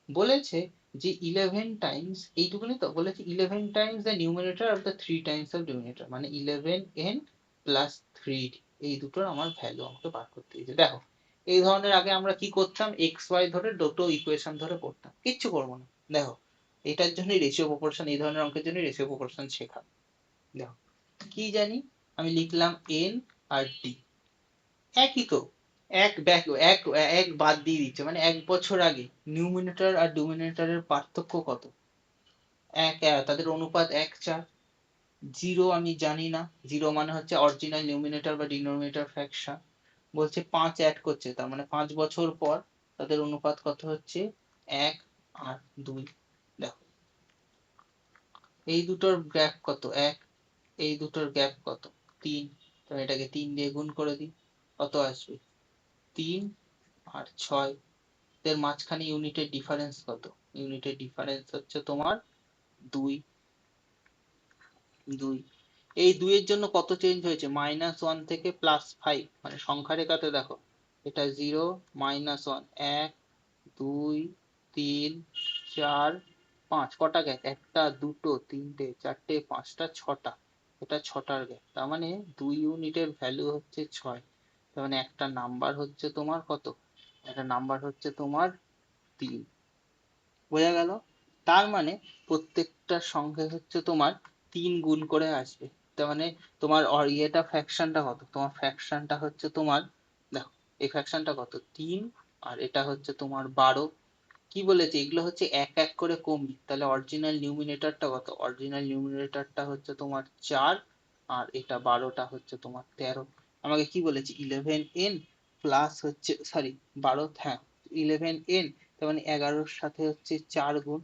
বলেছে যে 11 টাইমস, এইটুকুনি তো বলেছে, 11 Times the numerator of the 3 Times of denominator, মানে 11n+3d, এই দুটোর আমার ভ্যালু আমাকে বার করতে দিয়েছে। দেখো এই ধরনের আগে আমরা কি করতাম, এক্স ওয়াই ধরে দুটো ইকুয়েশন ধরে করতাম, কিচ্ছু করবো না। দেখো এটার জন্য রেশিও প্রপোর্শন, এই ধরনের অঙ্কের জন্য রেশিও প্রপোর্শন শেখা। দেখো কি জানি, আমি লিখলাম এন আর ডি, একই তো। এক ব্যাক এক এক বাদ দিয়ে দিচ্ছে, মানে 1 বছর আগে নিউমিনেটর আর ডোমিনেটরের পার্থক্য কত? তাদের অনুপাত 1:4। জিরো আমি জানি না, জিরো মানে হচ্ছে অরিজিনাল নিউমিনেটর বা ডিনোমিনেটর ফ্র্যাকশন। বলছে 5 অ্যাড করছে, তার মানে 5 বছর পর তাদের অনুপাত কত হচ্ছে? 1 আর 2। দেখো এই দুটোর গ্যাপ কত? 1। এই দুটোর গ্যাপ কত? 3। তো এটাকে 3 দিয়ে গুণ করে দিই, কত আসবে? 3 আর 6। এর মাঝখানে ইউনিটের ডিফারেন্স কত? ইউনিটের ডিফারেন্স হচ্ছে তোমার 2। 2। এই 2 এর জন্য কত চেঞ্জ হয়েছে? -1 থেকে +5, মানে সংখ্যা রেখাতে দেখো এটা 0 -1, 1 2 3 4 5, কটা গ্যাপ? একটা দুটো তিনটে চারটে পাঁচটা ছটা, এটা ছটার গ্যাপ। তার মানে 2 ইউনিটের ভ্যালু হচ্ছে 6। তার মানে একটা নাম্বার হচ্ছে তোমার কত? একটা নাম্বার হচ্ছে তোমার 3। বোঝা গেল? তার মানে প্রত্যেকটার সঙ্গে হচ্ছে তোমার 3 গুণ করে আসবে। তার মানে তোমার ইয়েটা ফ্র্যাকশনটা কত? তোমার ফ্র্যাকশনটা হচ্ছে তোমার, দেখো এই ফ্র্যাকশনটা কত? 3। আর এটা হচ্ছে তোমার 12। কি বলেছে? এগুলো হচ্ছে এক এক করে কমবে, তাহলে অরিজিনাল নিউমিনেটরটা কত? অরিজিনাল নিউমিনেটরটা হচ্ছে তোমার 4। আর এটা 12টা হচ্ছে তোমার 13। আমাকে কি বলেছে? 11n প্লাস হচ্ছে সরি 12, হ্যাঁ 11n, তার মানে 11-র সাথে হচ্ছে 4 গুণ।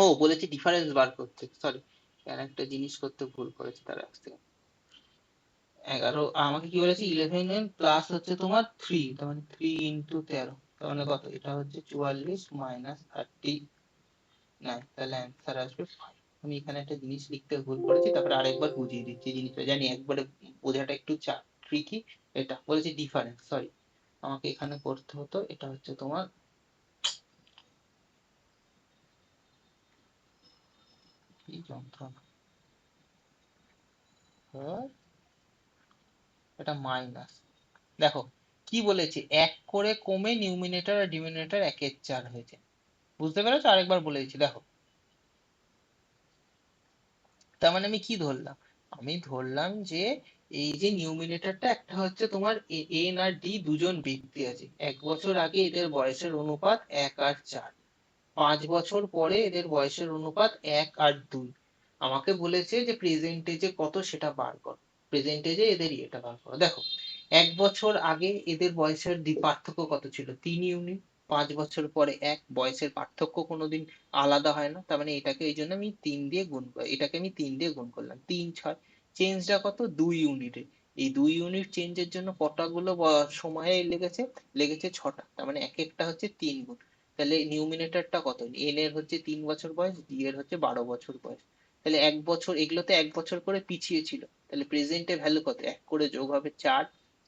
ও বলেছি ডিফারেন্স বার করতে, সরি, কেন একটা জিনিস করতে ভুল করেছি, তার আসতে 11, আমাকে কি বলেছে 11n প্লাস হচ্ছে তোমার 3, তার মানে 3 × 13, তার মানে কত, এটা হচ্ছে 44 মাইনাস 39, তাহলে অ্যান্সার আসবে 5। আমি এখানে একটা জিনিস লিখতে ভুল করেছি, তারপরে আরেকবার বুঝিয়ে দিচ্ছি জিনিসটা, জানি একবারে বোঝাটা একটু ট্রিকি। এটা বলেছি ডিফারেন্স, সরি, আমাকে এখানে করতে হতো, এটা হচ্ছে তোমার কি যন্ত্রণা, হ্যাঁ, এটা মাইনাস। দেখো কি বলেছে, এক করে কমে নিউমিনেটর আর ডিনোমিনেটর 1/4 হয়েছে, বুঝতে পেরেছো? আরেকবার বলে দিচ্ছি, দেখো তার মানে আমি কি ধরলাম, আমি ধরলাম যে এই যে নিউমিনেটরটা, একটা হচ্ছে তোমার এন আর ডি, দুজন ব্যক্তি আছে, 1 বছর আগে এদের বয়সের অনুপাত 1 আর 4, 5 বছর পরে এদের বয়সের অনুপাত 1 আর 2, আমাকে বলেছে যে প্রেজেন্টেজে কত সেটা বার করো, প্রেজেন্টেজে এদের এটা বার করো। দেখো 1 বছর আগে এদের বয়সের পার্থক্য কত ছিল, 3 ইউনিট, 5 বছর পরে বয়সের পার্থক্য কোনোদিন আলাদা হয় না, তার মানে এটাকে এই জন্য আমি 3 দিয়ে গুণ করি, এটাকে আমি 3 দিয়ে গুণ করলাম, 3 × 6, চেঞ্জটা কত, 2 ইউনিটে, এই 2 ইউনিট চেঞ্জের জন্য কটাগুলো সময় লেগেছে, লেগেছে 6টা, তার মানে এক একটা হচ্ছে 3 গুণ। তাহলে নিউমিনেটরটা কত, এন এর হচ্ছে 3 বছর বয়স, ডি এর হচ্ছে 12 বছর বয়স, তাহলে 1 বছর, এগুলোতে 1 বছর করে পিছিয়ে ছিল, তাহলে প্রেজেন্টে ভ্যালু কত, 1 করে যোগ হবে 4,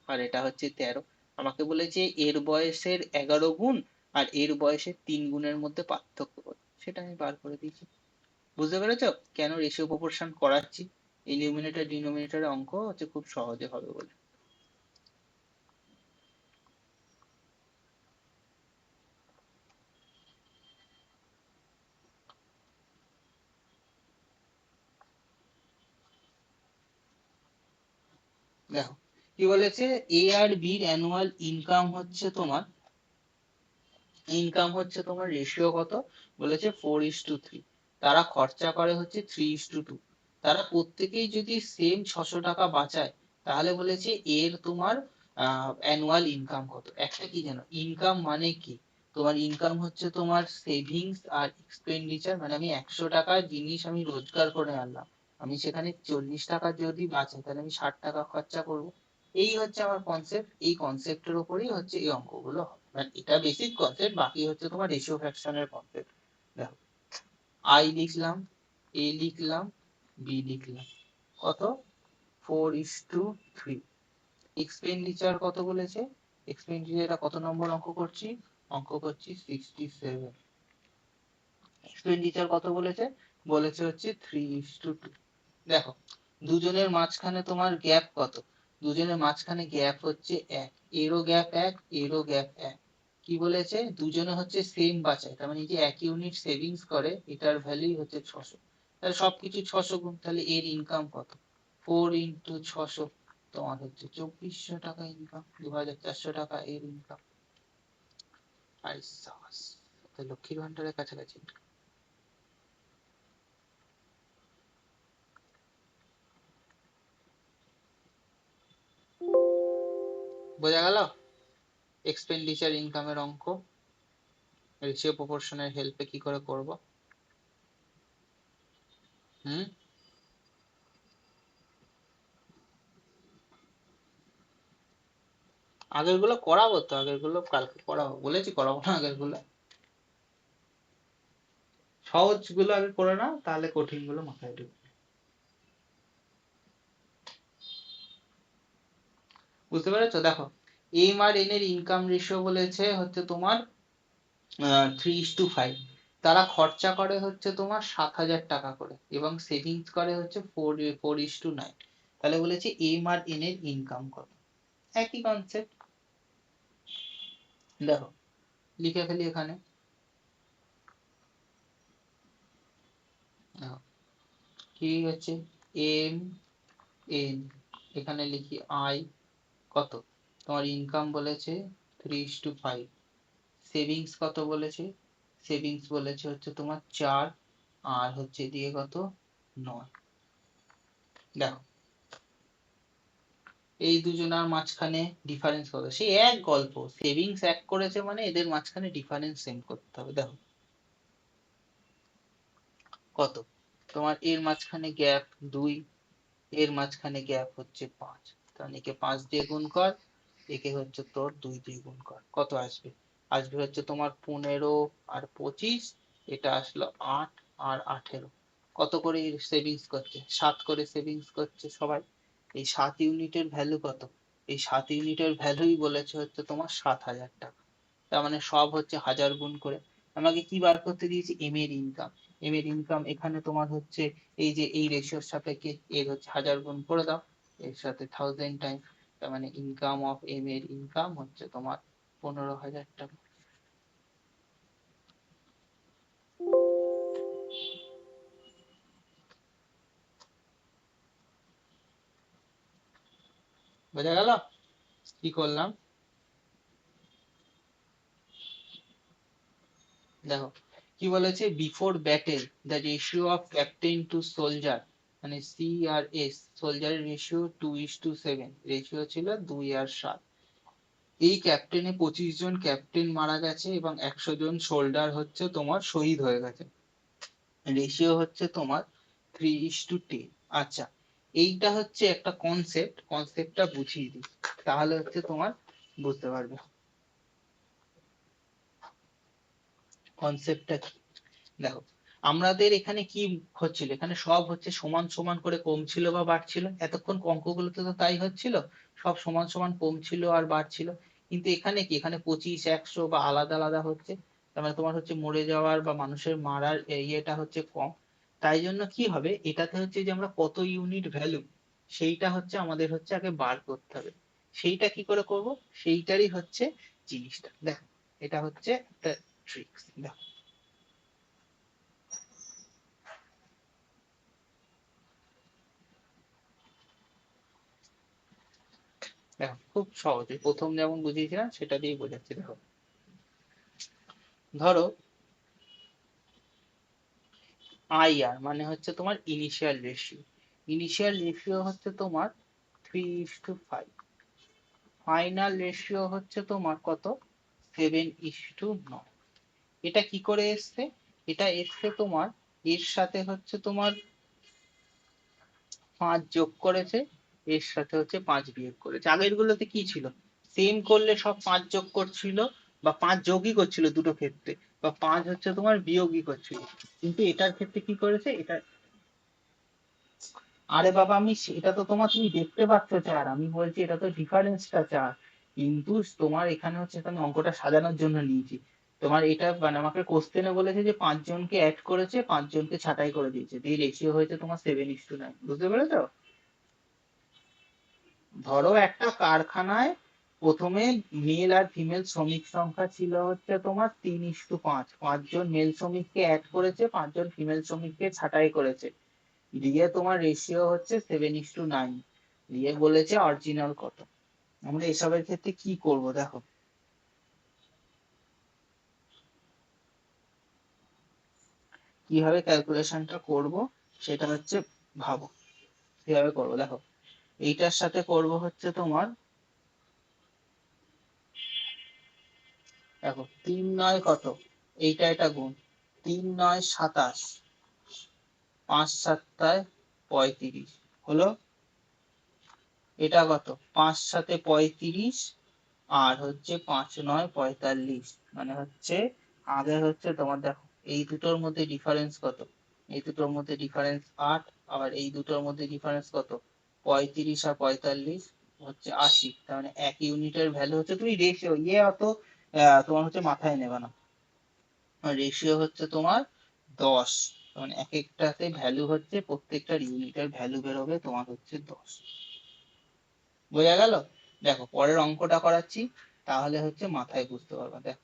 আর এটা হচ্ছে 13। আমাকে বলেছে এর বয়সের 11 গুণ আর এর বয়সের 3 গুণের মধ্যে পার্থক্য কত, সেটা আমি বার করে দিয়েছি। বুঝতে পেরেছো কেন রেশিও প্রপোর্শন করাচ্ছি, এই নিউমিনেটর ডিনোমিনেটরের অঙ্ক হচ্ছে খুব সহজে হবে বলে। দেখো কি বলেছে, এ আর বির অ্যানুয়াল ইনকাম হচ্ছে তোমার, রেশিও কত, বলেছে 4:3, তারা খরচা করে হচ্ছে 3:2, তারা প্রত্যেকেই যদি সেম 600 টাকা বাঁচায়, তাহলে বলেছে এর তোমার অ্যানুয়াল ইনকাম কত। একটা কি জানো, ইনকাম মানে কি, তোমার ইনকাম হচ্ছে তোমার সেভিংস আর এক্সপেন্ডিচার, মানে আমি 100 টাকার জিনিস আমি রোজগার করে আনলাম, আমি সেখানে 40 টাকা যদি বাঁচে, তাহলে আমি 60 টাকা খরচা করব। এই হচ্ছে আমার কনসেপ্ট, এই কনসেপ্টের উপরেই হচ্ছে এই অঙ্কগুলো হয়, মানে এটা বেসিক কনসেপ্ট, বাকি হচ্ছে তোমার রেশিও ফ্র্যাকশনের কনসেপ্ট। দেখো আই লিখলাম, এ লিখলাম, বি লিখলাম, কত, 4:3। এক্সপেন্ডিচার কত বলেছে, এক্সপেন্ডিচারটা কত নম্বর অঙ্ক করছি, অঙ্ক করছি 67। এক্সপেন্ডিচার কত বলেছে, বলেছে হচ্ছে 3:2। দেখো দুজনের মাঝখানে তোমার গ্যাপ কত, দুজনের মাঝখানে গ্যাপ হচ্ছে 1, এরও গ্যাপ 1, এরও গ্যাপ 1। কি বলেছে, দুজনে হচ্ছে সেম বাঁচায়, তার মানে এই যে 1 ইউনিট সেভিংস করে, এটার ভ্যালু হচ্ছে 600, তাহলে সবকিছু 600 গুণ, তাহলে এর ইনকাম কত, 4 × 600, তোমার হচ্ছে 2400 টাকা ইনকাম, 2400 টাকা এর ইনকাম। আর সাবাস, লক্ষ্মীর ভান্ডারের কাছাকাছি। বোঝা গেল এক্সপেন্ডিচার ইনকামের অঙ্ক রেশিও প্রপোর্শনের হেল্পে কি করে করব। হুম, আগের গুলো করাবো তো, আগের গুলো কালকে করাবো, বলেছি করাবো না, আগের গুলো সহজ গুলো আগে করে নাও, তাহলে কঠিন গুলো মাথায় ঢুকবে। বুঝতে পেরেছো? দেখো এম আর এন এর ইনকাম রেশিও বলেছে হচ্ছে তোমার 3:5, তারা খরচা করে হচ্ছে তোমার 7,000 টাকা করে, এবং সেভিংস করে হচ্ছে 4:9, তাহলে বলেছে এম আর এন এর ইনকাম কত, একই কনসেপ্ট। দেখো লিখে ফেলি এখানে, দেখো কি হচ্ছে, এম এন, এখানে লিখি আই কত, তোমার ইনকাম বলেছে 3:5, সেভিংস কত বলেছে, সেভিংস বলেছে হচ্ছে তোমার 4, আর হচ্ছে দিয়ে কত 9। দেখো এই দুজনার মাঝখানে ডিফারেন্স কত, সেই এক গল্প, সেভিংস এক করেছে মানে এদের মাঝখানে ডিফারেন্স সেম করতে হবে। দেখো কত, তোমার এর মাঝখানে গ্যাপ 2, এর মাঝখানে গ্যাপ হচ্ছে 5, তাহলে একে 5 দিয়ে গুণ কর, একে হচ্ছে তোর 2 দিয়ে গুণ কর, কত আসবে? আসবে হচ্ছে তোমার 15 আর 25, এটা আসলো 8 আর 18। কত করে সেভিংস করছে? 7 করে সেভিংস করছে সবাই। এই 7 ইউনিটের ভ্যালু কত? এই 7 ইউনিটের ভ্যালুই বলেছে হচ্ছে তোমার 7,000 টাকা। তার মানে সব হচ্ছে 1000 গুণ করে। আমাকে কি বার করতে দিয়েছে? এম এর ইনকাম। এম এর ইনকাম এখানে তোমার হচ্ছে এই যে এই রেশিওর সাপেক্ষে এর হচ্ছে 1000 গুণ করে দাও, এর সাথে 1000 টাইম, তার মানে ইনকাম অফ এম এর ইনকাম হচ্ছে তোমার 15,000 টাকা। বোঝা গেল কি করলাম? দেখো কি বলেছে, before battle the ratio of captain to soldier, মানে সি আর এস, সোলজারের রেশিও 2:7, রেশিও ছিল 2:7। এই ক্যাপ্টেনে 25 জন ক্যাপ্টেন মারা গেছে এবং 100 জন সোল্ডার হচ্ছে তোমার শহীদ হয়ে গেছে, রেশিও হচ্ছে তোমার 3:10। আচ্ছা, এইটা হচ্ছে একটা কনসেপ্ট, কনসেপ্টটা বুঝিয়ে দিই তাহলে হচ্ছে তোমার বুঝতে পারবে কনসেপ্টটা কি। দেখো আমাদের এখানে কি হচ্ছিল, এখানে সব হচ্ছে সমান সমান করে কমছিল বা বাড়ছিল, এতক্ষণ অঙ্কগুলোতে তো তাই হচ্ছিল, সব সমান সমান কমছিল আর বাড়ছিল। কিন্তু এখানে কি, এখানে 25 100 বা আলাদা আলাদা হচ্ছে, তার মানে তোমার হচ্ছে মরে যাওয়ার বা মানুষের মারার ইয়েটা হচ্ছে কম। তাই জন্য কি হবে, এটাতে হচ্ছে যে আমরা কত ইউনিট ভ্যালু, সেইটা হচ্ছে আমাদের হচ্ছে আগে বার করতে হবে। সেইটা কি করে করব, সেইটারই হচ্ছে জিনিসটা। দেখো এটা হচ্ছে একটা ট্রিক্স। দেখো দেখো খুব সহজে প্রথম যেমন বুঝিয়েছিলাম সেটা দিয়েই বোঝাচ্ছি। দেখো ধরো আইআর মানে হচ্ছে তোমার ইনিশিয়াল রেশিও, ইনিশিয়াল রেশিও হচ্ছে তোমার 3:5, ফাইনাল রেশিও হচ্ছে তোমার কত? 7:9। এটা কি করে এসছে? এটা এসছে তোমার এর সাথে হচ্ছে তোমার 5 যোগ করেছে, এর সাথে হচ্ছে 5 বিয়োগ করেছে। আগের গুলোতে কি ছিল, সেম করলে সব 5 যোগ করছিল বা 5 যোগই করছিল দুটো ক্ষেত্রে, বা 5 হচ্ছে তোমার বিয়োগই করছিল। কিন্তু এটার ক্ষেত্রে কি করেছে এটা, আরে বাবা আমি এটা তো তোমার তুমি দেখতে পাচ্ছ চার, আমি বলছি এটা তো ডিফারেন্সটা চার, কিন্তু তোমার এখানে হচ্ছে আমি অঙ্কটা সাজানোর জন্য নিয়েছি। তোমার এটা মানে আমাকে কোশ্চেনে বলেছে যে 5 জনকে অ্যাড করেছে, 5 জনকে ছাঁটাই করে দিয়েছে, এই রেশিও হয়েছে তোমার 7:9। বুঝতে পেরেছো? ধরো একটা কারখানায় প্রথমে মেল আর ফিমেল শ্রমিক সংখ্যা ছিল হচ্ছে তোমার 3:5, 5 জন মেল শ্রমিককে অ্যাড করেছে, 5 জন ফিমেল শ্রমিককে ছাঁটাই করেছে, দিয়ে তোমার রেশিও হচ্ছে 7:9, দিয়ে বলেছে অরিজিনাল কত। আমরা এসবের ক্ষেত্রে কি করব, দেখো কিভাবে ক্যালকুলেশনটা করব সেটা হচ্ছে, ভাবো কিভাবে করবো। দেখো এইটার সাথে করব হচ্ছে তোমার, দেখো 3 9 কত, এইটা এটা গুণ, 3 9 27, 5 7 35 হলো, এটা কত, 5 7 35, আর হচ্ছে 5 9 45, মানে হচ্ছে আগে হচ্ছে তোমার দেখো এই দুটোর মধ্যে ডিফারেন্স কত, এই দুটোর মধ্যে ডিফারেন্স 8, আবার এই দুটোর মধ্যে ডিফারেন্স কত, 35 আর 45 হচ্ছে 80, তার মানে 1 ইউনিটের ভ্যালু হচ্ছে, তুমি রেশিও ইয়ে অত তোমার হচ্ছে মাথায় নেবে না, রেশিও হচ্ছে তোমার 10, মানে এক একটাতে ভ্যালু হচ্ছে প্রত্যেকটার ইউনিটের ভ্যালু বেরোবে তোমার হচ্ছে 10। বোঝা গেল? দেখো পরের অঙ্কটা করাচ্ছি তাহলে হচ্ছে মাথায় বুঝতে পারবে। দেখো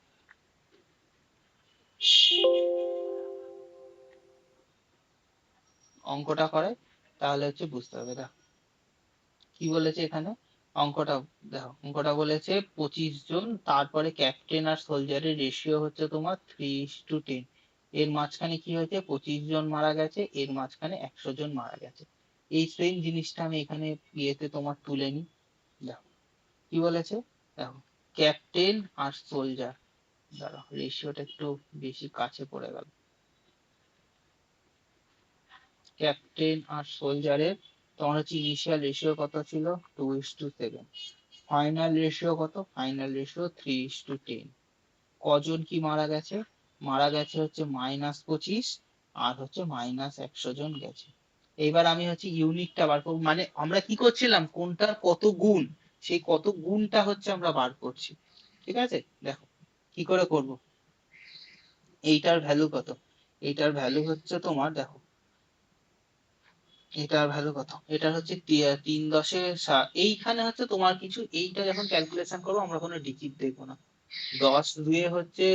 অঙ্কটা করে তাহলে হচ্ছে বুঝতে পারবে। দেখো কি বলেছে এখানে অঙ্কটা, দেখো অঙ্কটা বলেছে 25 জন, তারপরে ক্যাপ্টেন আর সোলজারের রেশিও হচ্ছে তোমার 3:10, এর মাঝখানে কি হয়েছে, 25 জন মারা গেছে, এর মাঝখানে 100 জন মারা গেছে। এই সেম জিনিসটা আমি এখানে ইয়েতে তোমার তুলে নিই, দেখো কি বলেছে, দেখো ক্যাপ্টেন আর সোলজার, দাঁড়াও রেশিওটা একটু বেশি কাছে পড়ে গেল। ক্যাপ্টেন আর সোলজারের তোমার হচ্ছে ইনিশিয়াল রেশিও কত ছিল, 2:7। ফাইনাল রেশিও কত, ফাইনাল রেশিও 3:10। কজন কি মারা গেছে, মারা গেছে হচ্ছে -25 আর হচ্ছে -100 জন গেছে। এইবার আমি হচ্ছে ইউনিটটা বার করবো, মানে আমরা কি করছিলাম, কোনটার কত গুণ, সেই কত গুণটা হচ্ছে আমরা বার করছি। ঠিক আছে, দেখো কি করে করব। এইটার ভ্যালু কত, এইটার ভ্যালু হচ্ছে তোমার, দেখো এটার ভ্যালু কত, এটা হচ্ছে 3×10 এইখানে হচ্ছে তোমার কিছু, এইটা যখন ক্যালকুলেশন করবো আমরা কোনো ডিজিট দেখবো না। 10×2 হচ্ছে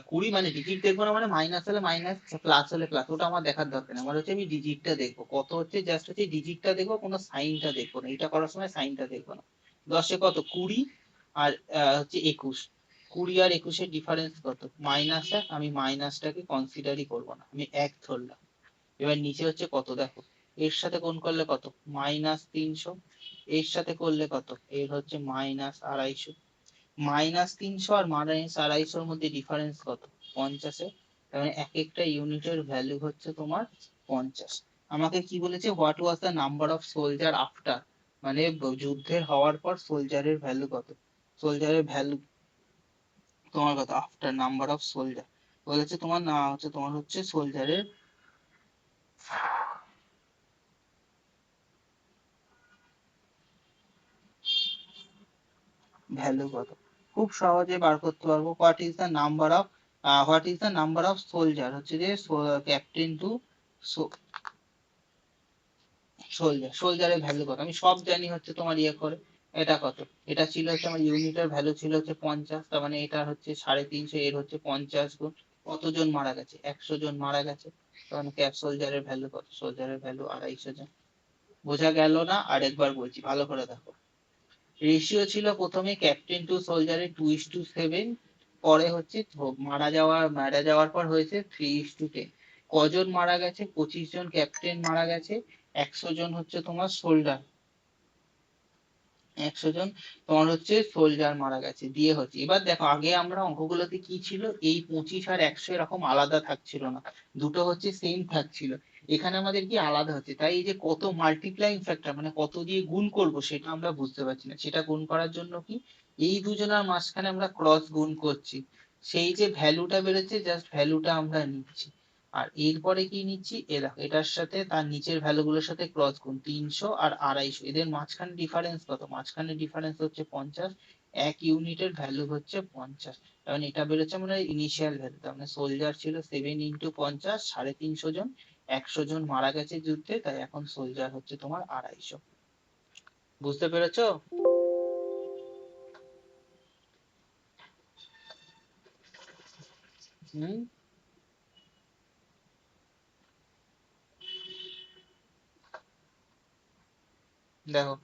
20, মানে ডিজিট দেখবো না, মানে মাইনাস হলে মাইনাস, প্লাস হলে প্লাস, ওটা আমার দেখার দরকার নেই। আমার হচ্ছে আমি ডিজিটটা দেখবো কত হচ্ছে, জাস্ট হচ্ছে ডিজিটটা দেখবো, কোনো সাইনটা দেখবো না, এটা করার সময় সাইনটা দেখবো না। 10-এ কত, 20 আর হচ্ছে 21, 20 আর 21-এর ডিফারেন্স কত, -1। আমি মাইনাসটাকে কনসিডারই করবো না, আমি 1 ধরলাম। এবার নিচে হচ্ছে কত, দেখো এর সাথে কোন করলে কত, -300, এর সাথে করলে কত, এর হচ্ছে -250। -300 আর -250-র মধ্যে ডিফারেন্স কত, 50-এ। তার মানে এক একটা ইউনিটের ভ্যালু হচ্ছে তোমার 50। আমাকে কি বলেছে, what was the number of soldier after, মানে যুদ্ধের হওয়ার পর সোলজারের ভ্যালু কত, সোলজারের ভ্যালু তোমার কত, আফটার নাম্বার অফ সোলজার বলেছে তোমার, না হচ্ছে তোমার হচ্ছে সোলজারের ভ্যালু কত, খুব সহজে বার করতে পারবো। What is the number of soldier, হচ্ছে যে ক্যাপ্টেন টু সোলজার, সোলজারের ভ্যালু কত, আমি সব জানি হচ্ছে তোমার ইয়ে করে। এটা কত, এটা ছিল হচ্ছে আমার ইউনিটের ভ্যালু ছিল হচ্ছে 50, তার মানে এটা হচ্ছে 350, এর হচ্ছে 50 গুণ। কতজন মারা গেছে, 100 জন মারা গেছে। তার মানে ক্যাপ সোলজারের ভ্যালু কত, সোলজারের ভ্যালু 250 জন। বোঝা গেল না, আরেকবার বলছি ভালো করে দেখো। রেশিও ছিল প্রথমে ক্যাপ্টেন টু সোলজারের 2:7, পরে হচ্ছে মারা যাওয়ার পর হয়েছে 3:10। কজন মারা গেছে, 25 জন ক্যাপ্টেন মারা গেছে, 100 জন হচ্ছে তোমার সোল্ডার, 100 জন তোমার হচ্ছে সোলজার মারা গেছে দিয়ে হচ্ছে। এবার দেখো আগে আমরা অঙ্কগুলোতে কি ছিল, এই 25 আর 100 এরকম আলাদা থাকছিল না, দুটো হচ্ছে সেম থাকছিল। এখানে আমাদের কি আলাদা হচ্ছে, তাই এই যে কত মাল্টিপ্লাইং ফ্যাক্টর, মানে কত দিয়ে গুণ করব সেটা আমরা বুঝতে পারছি না। সেটা গুণ করার জন্য কি, এই দুজনের মাঝখানে আমরা ক্রস গুণ করছি, সেই যে ভ্যালুটা বেরোচ্ছে জাস্ট ভ্যালুটা আমরা নিচ্ছি। আর এরপরে কি নিচ্ছি, এ দেখো এটার সাথে তার নিচের ভ্যালুগুলোর সাথে ক্রস গুণ, 300 আর 250, এদের মাঝখানে ডিফারেন্স কত, মাঝখানে ডিফারেন্স হচ্ছে 50। এক ইউনিটের ভ্যালু হচ্ছে 50, কারণ এটা বেরোচ্ছে মানে ইনিশিয়াল ভ্যালু, তার মানে সোলজার ছিল 7 × 50, 350 জন, 100 জন মারা গেছে যুদ্ধে, তাই এখন সোলজার হচ্ছে তোমার 250। বুঝতে পেরেছো? হুম, দেখো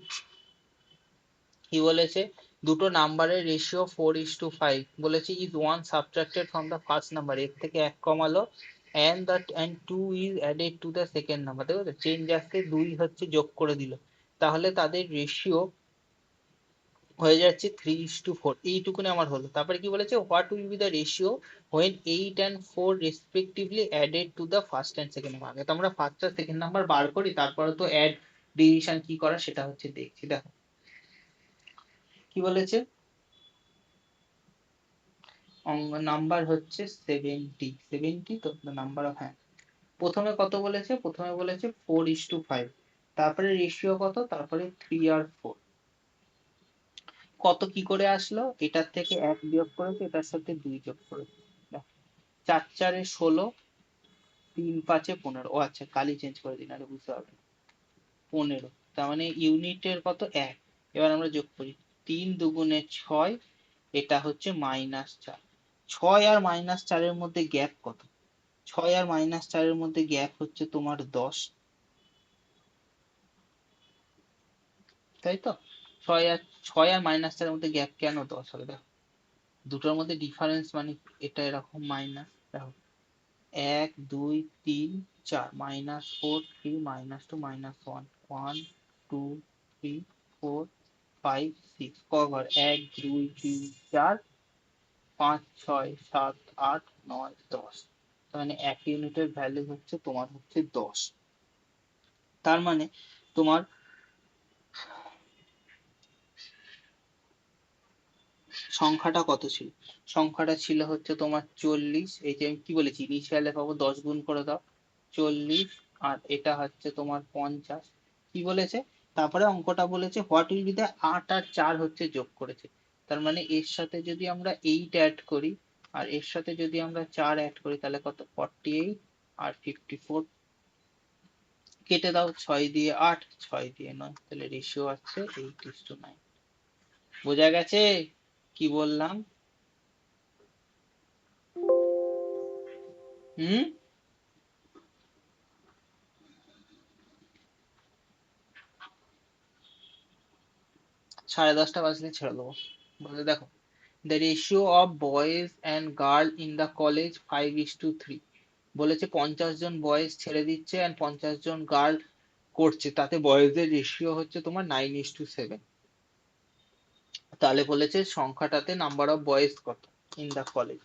কি বলেছে, দুটো নাম্বারের রেশিও 4:5 বলেছে, is one subtracted from the first number, এর থেকে এক কমালো, and two is added to the second number, দেখো তো চেঞ্জ আসছে, দুই হচ্ছে যোগ করে দিল, তাহলে তাদের রেশিও হয়ে যাচ্ছে 3:4। এইটুকুনি আমার হলো। তারপরে কি বলেছে, what will be the ratio when 8 and 4 respectively added to the first and second number, আগে তো আমরা ফার্স্ট আর সেকেন্ড নাম্বার বার করি, তারপরে তো অ্যাড ডিভিশন কি করা সেটা হচ্ছে দেখছি। দেখো কি বলেছে, নাম্বার হচ্ছে 70, তো নাম্বার অফ, হ্যাঁ প্রথমে কত বলেছে, প্রথমে বলেছে 4:5, তারপরে রেশিও কত, তারপরে 3 আর 4, কত কি করে আসলো, এটার থেকে 1 বিয়োগ করেছে, এটার সাথে 2 যোগ করেছে। দেখো, 4×4 = 16, 3×5 = 15, ও আচ্ছা কালি চেঞ্জ করে দিন, আরে বুঝতে পারবে না। 15, তার মানে ইউনিটের কত, 1। এবার আমরা যোগ করি, 3×2 = 6, এটা হচ্ছে -4। 6 আর -4-এর মধ্যে গ্যাপ কত, 6 আর -4-এর মধ্যে গ্যাপ হচ্ছে তোমার 10, তাই তো। 6 আর -4-এর মধ্যে গ্যাপ কেন 10 হবে, দেখো দুটোর মধ্যে ডিফারেন্স মানে এটা এরকম মাইনাস, দেখো 1 2 3 4, -4 3 -2 -1, 1 2 3 4 ফাইভ সিক্স কভার 1 2 3 4 5 6 7 8 9 10। মানে 1 ইউনিটের ভ্যালু হচ্ছে তোমার হচ্ছে 10। তার মানে তোমার সংখ্যাটা কত ছিল? সংখ্যাটা ছিল হচ্ছে তোমার 40। এই যে আমি কি বলেছি, ইনিশিয়ালে পাবো 10 গুণ করে দাও, 40। আর এটা হচ্ছে তোমার 50। কি বলেছে? তারপরে অঙ্কটা বলেছে হোয়াট উইল বি দ্য 8 আর 4 হচ্ছে যোগ করেছে। তার মানে এর সাথে যদি আমরা 8 অ্যাড করি আর এর সাথে যদি আমরা 4 অ্যাড করি তাহলে কত? 48 আর 54। কেটে দাও, 6 দিয়ে 8, 6 দিয়ে 9, তাহলে রেশিও আছে 8:9। বোঝা গেছে কি বললাম? হুম? 10:30 বাজলে ছেড়ে দেবো। বলে দেখো, the ratio of boys and girl in the college 5:3। বলেছে 50 জন বয়েজ ছেড়ে দিচ্ছে অ্যান্ড 50 জন গার্ল করছে, তাতে বয়েজের রেশিও হচ্ছে তোমার 9:7। তাহলে বলেছে সংখ্যাটাতে নাম্বার অফ বয়েজ কত ইন দ্য কলেজ।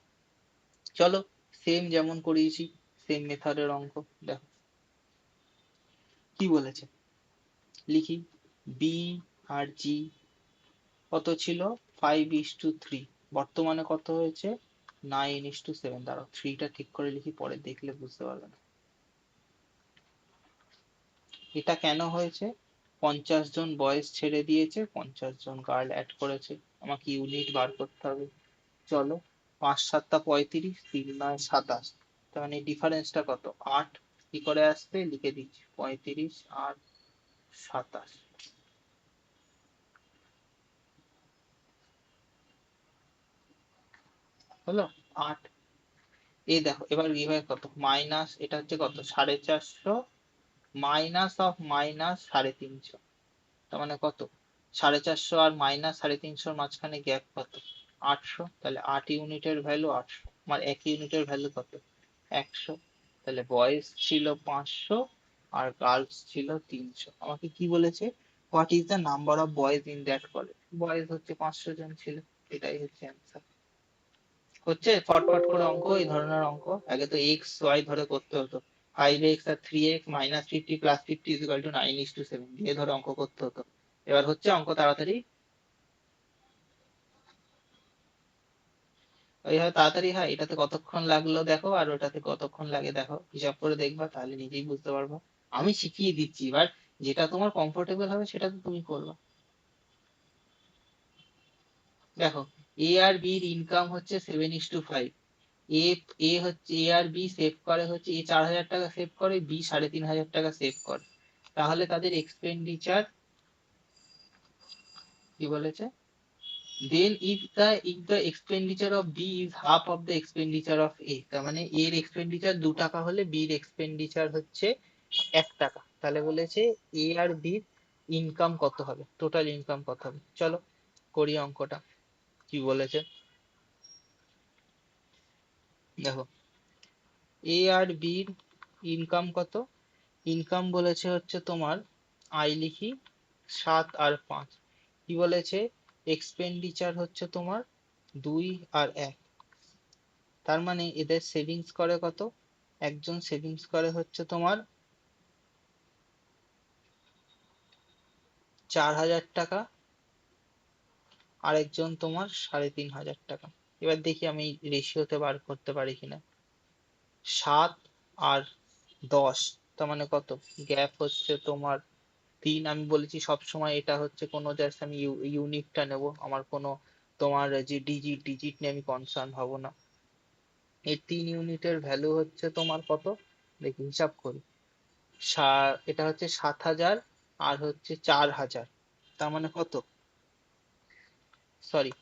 চলো, সেম যেমন করিয়েছি সেম মেথডের অঙ্ক দেখো কি বলেছে, লিখি। বি আর জি কত ছিল? 5:3। বর্তমানে কত হয়েছে? 9:7। দাঁড়াও, থ্রিটা ঠিক করে লিখি, পরে দেখলে বুঝতে পারবে না এটা কেন হয়েছে। 50 জন বয়েজ ছেড়ে দিয়েছে, 50 জন গার্ল অ্যাড করেছে। আমাকে ইউনিট বার করতে হবে। চলো, 5 7 35, 3 9 27। তার মানে ডিফারেন্সটা কত? 8। কি করে আসবে লিখে দিচ্ছি, 35 আর 27 হলো 8। এই দেখো এবার এইভাবে কত মাইনাস, এটা হচ্ছে কত 450 মাইনাস অফ মাইনাস 350। তার মানে কত? 450 আর মাইনাস 350 মাঝখানে গ্যাপ কত? 800। তাহলে 8 ইউনিটের ভ্যালু 800। আমার 1 ইউনিটের ভ্যালু কত? 100। তাহলে বয়েজ ছিল 500 আর গার্লস ছিল 300। আমাকে কি বলেছে? What is the number of boys in that college. Boys হচ্ছে 500 জন ছিল। এটাই হচ্ছে অ্যান্সার। হচ্ছে ফটফট করে অঙ্ক, এই ধরনের অঙ্ক আগে তো এক্স ওয়াই ধরে করতে হতো। 5x আর 3x minus 50 plus 50 equal to 9:7 দিয়ে ধরে অঙ্ক করতে হতো। এবার হচ্ছে অঙ্ক তাড়াতাড়ি, ওইভাবে তাড়াতাড়ি হয়। এটাতে কতক্ষণ লাগলো দেখো আর ওটাতে কতক্ষণ লাগে দেখো, হিসাব করে দেখবা, তাহলে নিজেই বুঝতে পারবো। আমি শিখিয়ে দিচ্ছি, এবার যেটা তোমার কমফোর্টেবল হবে সেটা তো তুমি করবে। দেখো, এ আর বির ইনকাম হচ্ছে 7:5। এ এ হচ্ছে এ আর বি সেভ করে হচ্ছে, এ 4,000 টাকা সেভ করে, বি 3,500 টাকা সেভ করে। তাহলে তাদের এক্সপেন্ডিচার কি বলেছে? দেন if the expenditure of B is half of the expenditure of A, তার মানে এর এক্সপেন্ডিচার 2 টাকা হলে বির এক্সপেন্ডিচার হচ্ছে 1 টাকা। তাহলে বলেছে এ আর বির ইনকাম কত হবে, টোটাল ইনকাম কত হবে। চলো করি অঙ্কটা। কি বলেছে দেখো, এ আর বির ইনকাম কত? ইনকাম বলেছে হচ্ছে তোমার, আই লিখি 7 আর 5। কি বলেছে? এক্সপেন্ডিচার হচ্ছে তোমার 2 আর 1। তার মানে এদের সেভিংস করে কত? একজন সেভিংস করে হচ্ছে তোমার 4,000 টাকা, আরেকজন তোমার 3,500 টাকা। এবার দেখি আমি রেশিওতে বার করতে পারি কিনা। 7 আর 10, তার মানে কত? গ্যাপ হচ্ছে তোমার 3। আমি বলেছি সব সময় এটা হচ্ছে কোনো, জাস্ট আমি ইউনিটটা নেব, আমার কোনো তোমার যে ডিজিট নিয়ে আমি কনসার্ন হব না। এই 3 ইউনিটের ভ্যালু হচ্ছে তোমার কত, দেখি হিসাব করি। এটা হচ্ছে 7,000 আর হচ্ছে 4,000। তার মানে কত? সরি,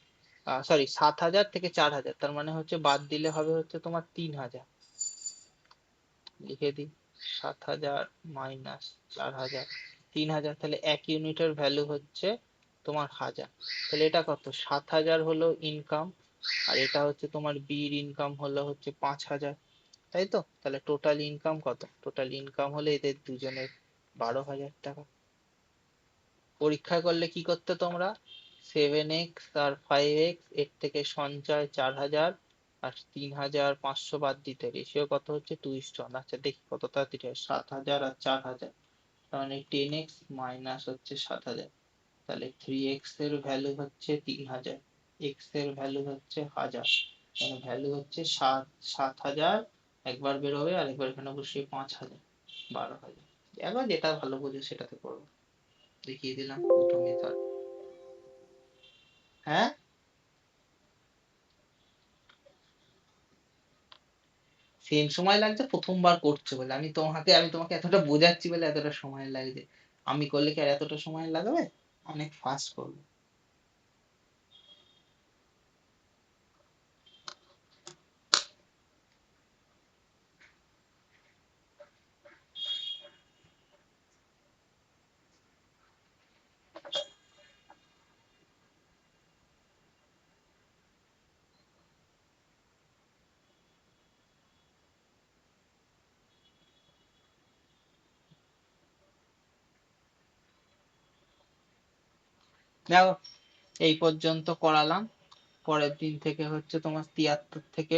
7,000 থেকে 4,000, তার মানে হচ্ছে বাদ দিলে হবে হচ্ছে তোমার 3,000। লিখে দিই, 7,000 মাইনাস 4,000, 3,000। তাহলে 1 ইউনিটের ভ্যালু হচ্ছে তোমার 1,000। তাহলে এটা কত? 7,000 হলো ইনকাম, আর এটা হচ্ছে তোমার বির ইনকাম হলো হচ্ছে 5,000। তাই তো? তাহলে টোটাল ইনকাম কত? টোটাল ইনকাম হলে এদের দুজনের 12,000 টাকা। পরীক্ষা করলে কি করতে তোমরা? 7x আর 5x, এর থেকে সঞ্চয় 4,000 আর 3,500 বাদ দিতে, রেশিও কত হচ্ছে 2:1। আচ্ছা দেখি কত তাড়াতাড়ি হয়, 7,000 আর 4,000, তার মানে 10x মাইনাস হচ্ছে 7,000, তাহলে 3x এর ভ্যালু হচ্ছে 3,000, x এর ভ্যালু হচ্ছে 1,000, মানে ভ্যালু হচ্ছে 7,000, একবার বেরোবে আর একবার এখানে বসিয়ে 5,000, 12,000। এবার যেটা ভালো বোঝো সেটাতে করবো, দেখিয়ে দিলাম দুটো মেথড। হ্যাঁ, সেম সময় লাগছে প্রথমবার করছো বলে, আমি তোমাকে এতটা বোঝাচ্ছি বলে এতটা সময় লাগছে, আমি করলে কি আর এতটা সময় লাগবে? অনেক ফাস্ট করবো। দেখো এই পর্যন্ত করালাম, পরের দিন থেকে হচ্ছে তোমার 73 থেকে